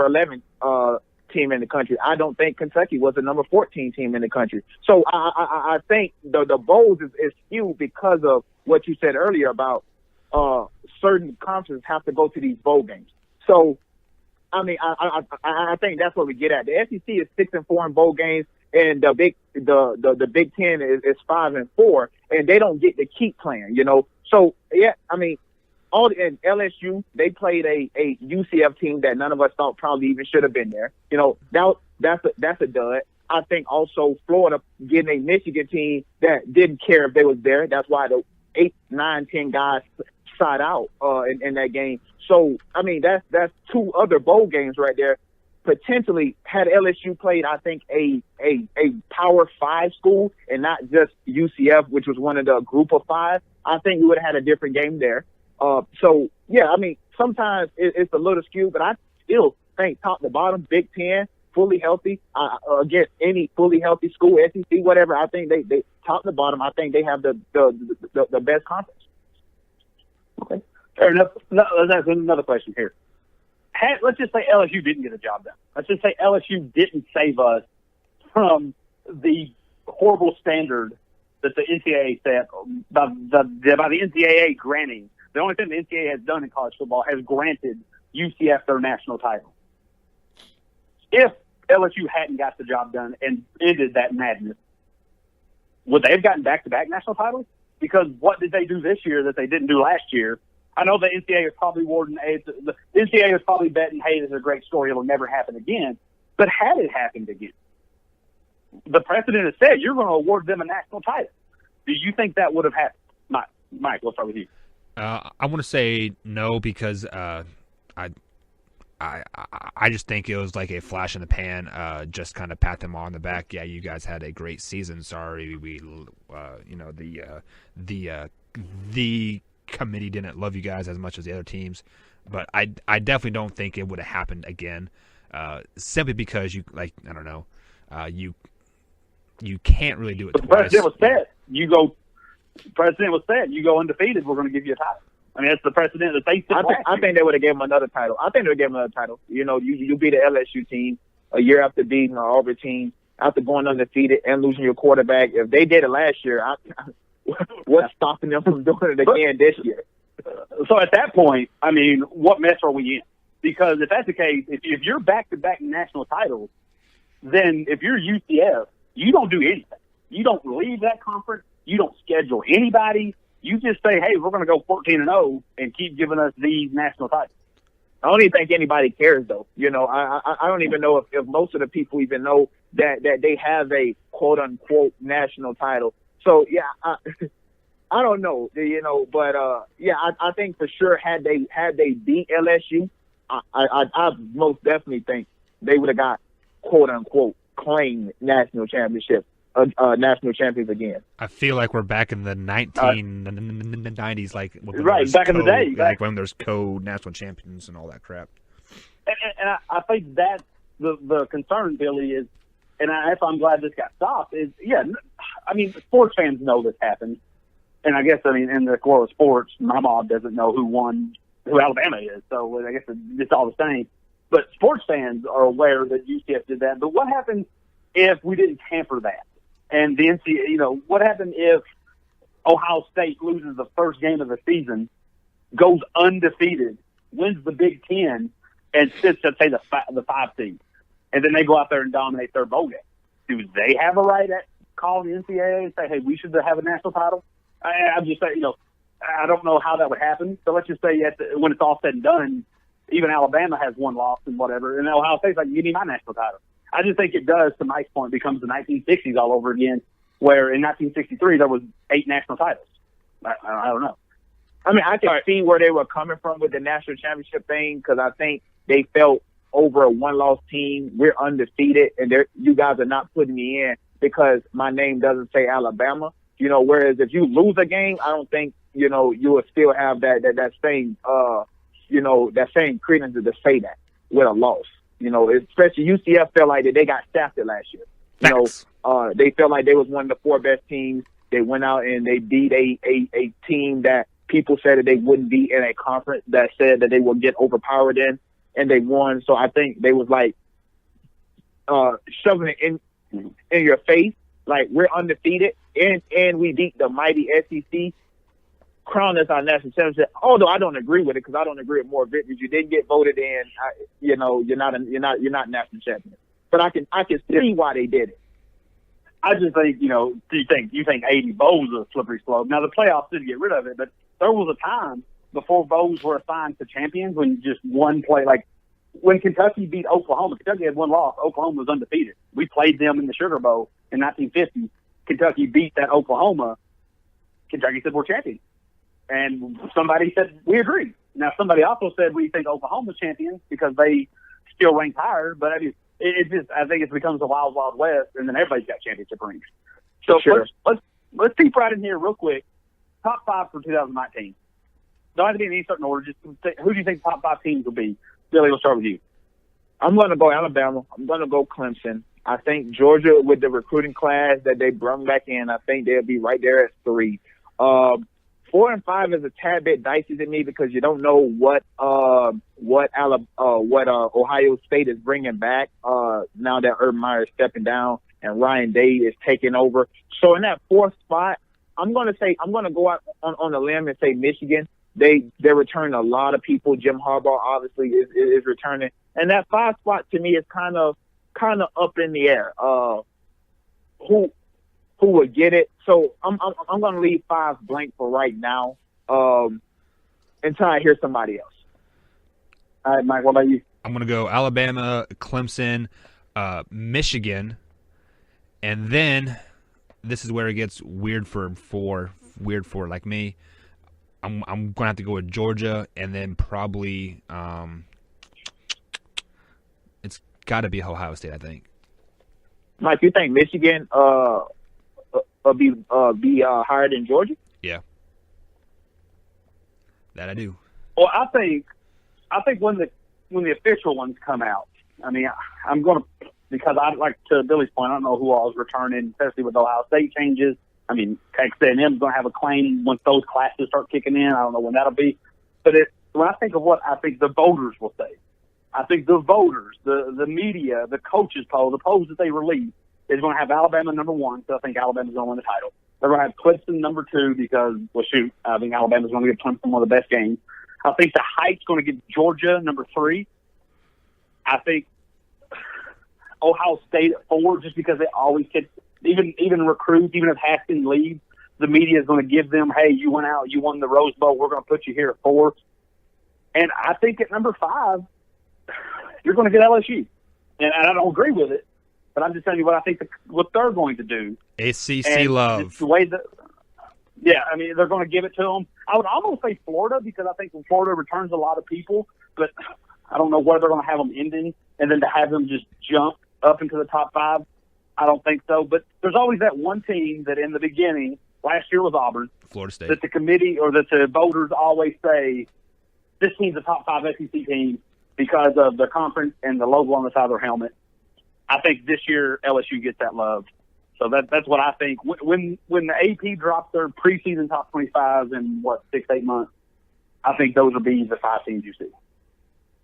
11 team in the country. I don't think Kentucky was the number 14 team in the country. So I think the bowls is skewed because of what you said earlier about certain conferences have to go to these bowl games. So, I mean, I think that's what we get at. The SEC is 6-4 in bowl games, and the Big Ten is 5-4, and they don't get to keep playing. So yeah, I mean, and LSU, they played a UCF team that none of us thought probably even should have been there. That's a dud. I think also Florida getting a Michigan team that didn't care if they was there. That's why the 8, 9, 10 guys side out in that game. So I mean, that's 2 other bowl games right there. Potentially, had LSU played, I think a Power 5 school and not just UCF, which was one of the group of 5, I think we would have had a different game there. So yeah, I mean, sometimes it's a little skewed, but I still think top to bottom, Big Ten, fully healthy. Against any fully healthy school, SEC, whatever, I think they top to bottom, I think they have the best conference. Okay, fair enough. Let's ask another question here. Let's just say LSU didn't get the job done. Let's just say LSU didn't save us from the horrible standard that the NCAA set by the NCAA granting. The only thing the NCAA has done in college football has granted UCF their national title. If LSU hadn't got the job done and ended that madness, would they have gotten back-to-back national titles? Because what did they do this year that they didn't do last year? I know the NCAA is probably the NCAA is probably betting, hey, this is a great story. It'll never happen again. But had it happened again, the precedent has said you're going to award them a national title. Do you think that would have happened? Mike, let's start with you. I want to say no because I just think it was like a flash in the pan. Just kind of pat them on the back. Yeah, you guys had a great season. Sorry, the committee didn't love you guys as much as the other teams, but I definitely don't think it would have happened again. Simply because you can't really do it twice. The president was set. You go undefeated, we're going to give you a title. I mean, that's the precedent that they set. I think they would have given him another title. You beat an LSU team a year after beating an Auburn team, after going undefeated and losing your quarterback. If they did it last year, what's stopping them from doing it again this year? So at that point, I mean, what mess are we in? Because if that's the case, if you're back-to-back national titles, then if you're UCF, you don't do anything. You don't leave that conference. You don't schedule anybody. You just say, hey, we're going to go 14-0 and keep giving us these national titles. I don't even think anybody cares, though. I don't even know if most of the people even know that they have a quote-unquote national title. So, yeah, I don't know, but, I think for sure had they beat LSU, I most definitely think they would have got quote-unquote claimed national champions again. I feel like we're back in the 1990s, like back in the day, like when there's co-national champions and all that crap. And I think that's the concern, Billy, is, and I'm glad this got stopped, is, I mean, sports fans know this happened. And I guess, in the world of sports, my mom doesn't know who Alabama is. So I guess it's all the same. But sports fans are aware that UCF did that. But what happens if we didn't tamper that? And the NCAA, what happened if Ohio State loses the first game of the season, goes undefeated, wins the Big Ten, and sits at, say, the 5 seed, and then they go out there and dominate their bowl game? Do they have a right at calling the NCAA and say, hey, we should have a national title? I'm just saying, I don't know how that would happen. So let's just say when it's all said and done, even Alabama has one loss and whatever, and Ohio State's like, give me my national title. I just think it does, to Mike's point, becomes the 1960s all over again, where in 1963 there was 8 national titles. I don't know. I mean, I can see where they were coming from with the national championship thing, because I think they felt over a one-loss team, we're undefeated, and you guys are not putting me in because my name doesn't say Alabama. Whereas if you lose a game, I don't think, you will still have that same, that same credence to say that with a loss. Especially UCF felt like that they got shafted last year. They felt like they was one of the 4 best teams. They went out and they beat a team that people said that they wouldn't be in a conference that said that they would get overpowered in, and they won. So I think they was like, shoving it in your face, like we're undefeated and we beat the mighty SEC, crown us our national championship. Although I don't agree with it because I don't agree with more victories. You didn't get voted in. You're not national champion. But I can see why they did it. I just think, you think 80 bowls is a slippery slope. Now, the playoffs didn't get rid of it, but there was a time before bowls were assigned to champions when just one play, like when Kentucky beat Oklahoma. Kentucky had one loss. Oklahoma was undefeated. We played them in the Sugar Bowl in 1950. Kentucky beat that Oklahoma. Kentucky said, we're champions. And somebody said, we agree. Now, somebody also said, we think Oklahoma's champions because they still rank higher, but I mean, I think it becomes a wild, wild west, and then everybody's got championship rings. So sure. let's deep right in here real quick. Top 5 for 2019. Don't have to be in any certain order. Just who do you think the top 5 teams will be? Billy, we'll start with you. I'm going to go Alabama. I'm going to go Clemson. I think Georgia, with the recruiting class that they brought back in, I think they'll be right there at 3. 4 and 5 is a tad bit dicey to me because you don't know what Ohio State is bringing back now that Urban Meyer is stepping down and Ryan Day is taking over. So in that 4th spot, I'm going to go out on a limb and say Michigan. They're returning a lot of people. Jim Harbaugh obviously is returning, and that 5 spot to me is kind of up in the air. Who would get it? So I'm going to leave 5 blank for right now until I hear somebody else. All right, Mike, what about you? I'm going to go Alabama, Clemson, Michigan, and then this is where it gets weird for like me. I'm going to have to go with Georgia, and then probably it's got to be Ohio State, I think. Mike, you think Michigan be higher than Georgia? Yeah, that I do. Well, I think when the official ones come out, I mean, I'm going to, because I like to Billy's point, I don't know who all is returning, especially with Ohio State changes. I mean, Texas A&M is going to have a claim once those classes start kicking in. I don't know when that'll be, but when I think of what I think the voters will say, I think the voters, the media, the coaches poll, the polls that they release is going to have Alabama number 1. So I think Alabama's going to win the title. They're going to have Clemson number 2 because, well, shoot, I think Alabama's going to give Clemson one of the best games. I think the Hype's going to give Georgia number 3. I think Ohio State at 4 just because they always get even recruits, even if Haskins leaves, the media is going to give them, hey, you went out, you won the Rose Bowl, we're going to put you here at 4. And I think at number 5, you're going to get LSU. And I don't agree with it, but I'm just telling you what I think what they're going to do. ACC and love. The way that, yeah, I mean, they're going to give it to them. I would almost say Florida because I think Florida returns a lot of people, but I don't know where they're going to have them ending. And then to have them just jump up into the top 5, I don't think so. But there's always that one team that in the beginning, last year was Auburn, Florida State, that the committee or that the voters always say, this team's a top 5 SEC team because of the conference and the logo on the side of their helmet. I think this year LSU gets that love. So that's what I think. When the AP drops their preseason top 25 in, 6-8 months, I think those will be the 5 teams you see.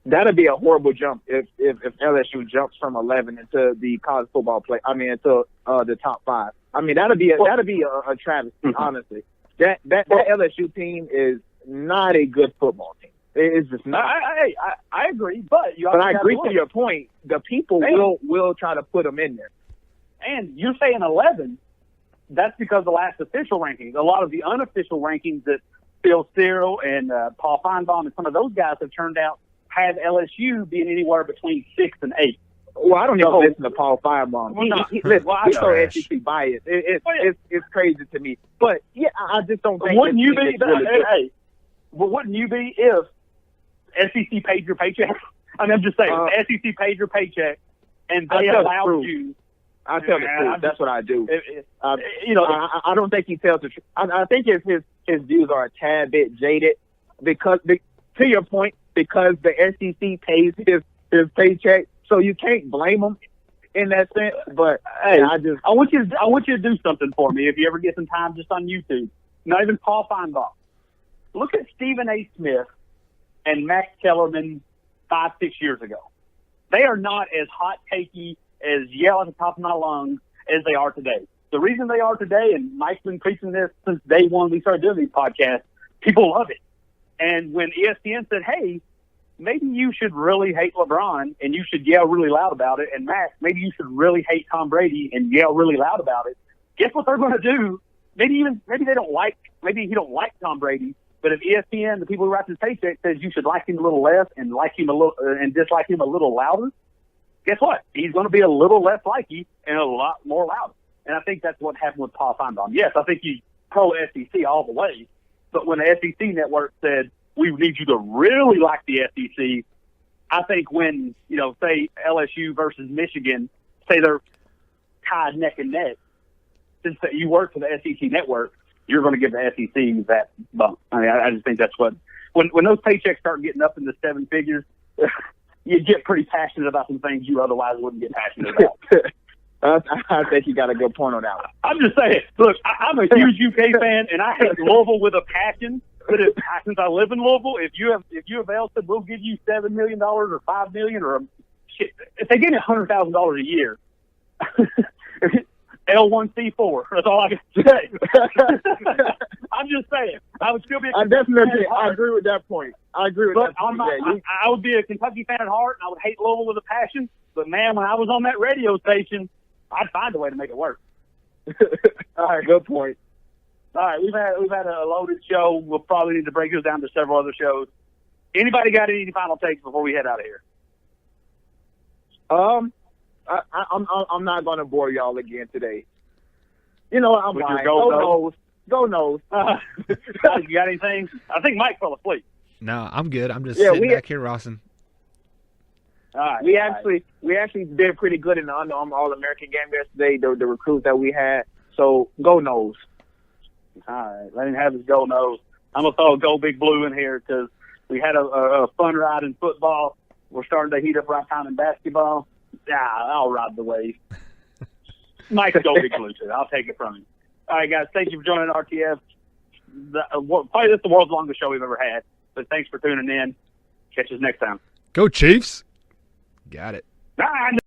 That'd be a horrible jump if LSU jumps from 11 into the college football play. I mean, into the top 5. I mean, that'd be a travesty. Honestly, that LSU team is not a good football team. It's just not. I agree, but I agree to your point. The people will try to put them in there. And you're saying 11. That's because the last official rankings. A lot of the unofficial rankings that Phil Steele and Paul Feinbaum and some of those guys have turned out have LSU being anywhere between 6 and 8. Well, I don't even listen to Paul Feinbaum. He's so SEC biased. It's crazy to me. But yeah, I just don't think. Wouldn't you be? Well, wouldn't you be if SEC paid your paycheck? I mean, I'm just saying, SEC paid your paycheck and they allowed you. I tell the truth. That's what I do. I don't think he tells the truth. I think his views are a tad bit jaded because, to your point, because the SEC pays his paycheck, so you can't blame him in that sense. But hey, I want you to do something for me if you ever get some time just on YouTube. Not even Paul Feinbaum. Look at Stephen A. Smith and Max Kellerman 5-6 years ago. They are not as hot takey as yell at the top of my lungs as they are today. The reason they are today, and Mike's been preaching this since day one we started doing these podcasts, people love it. And when ESPN said, hey, maybe you should really hate LeBron and you should yell really loud about it, and Max, maybe you should really hate Tom Brady and yell really loud about it, guess what they're going to do? Maybe he don't like Tom Brady, but if ESPN, the people who write his paycheck, says you should like him a little less and like him a little and dislike him a little louder, guess what? He's going to be a little less likey and a lot more louder. And I think that's what happened with Paul Feinbaum. Yes, I think he's pro SEC all the way, but when the SEC network said we need you to really like the SEC, I think when say LSU versus Michigan, say they're tied neck and neck, since you work for the SEC network, you're going to give the SEC that bump. I mean, I just think that's what when those paychecks start getting up into seven figures, you get pretty passionate about some things you otherwise wouldn't get passionate about. I think you got a good point on that one. I'm just saying, look, I'm a huge UK fan, and I hate Louisville with a passion. But since I live in Louisville, if U of L said we'll give you $7 million or $5 million or shit, if they give me $100,000 a year, L1C4. That's all I can say. I'm just saying. I would still be. I agree with that point. I agree with but that. I would be a Kentucky fan at heart, and I would hate Louisville with a passion. But man, when I was on that radio station, I'd find a way to make it work. All right, good point. All right, we've had a loaded show. We'll probably need to break this down to several other shows. Anybody got any final takes before we head out of here? I'm not going to bore y'all again today. You know, I'm lying. Go nose. You got anything? I think Mike fell asleep. No, I'm good. I'm just sitting back here, Rawson. All right, we actually did pretty good in the All-American game yesterday, the recruits that we had. So, go nose. All right, let him have his go nose. I'm going to throw a go big blue in here because we had a fun ride in football. We're starting to heat up right time in basketball. Yeah, I'll ride the wave. Mike's go big blue too. I'll take it from him. All right, guys, thank you for joining RTF. Probably this is the world's longest show we've ever had. But thanks for tuning in. Catch us next time. Go Chiefs. Got it. Bye.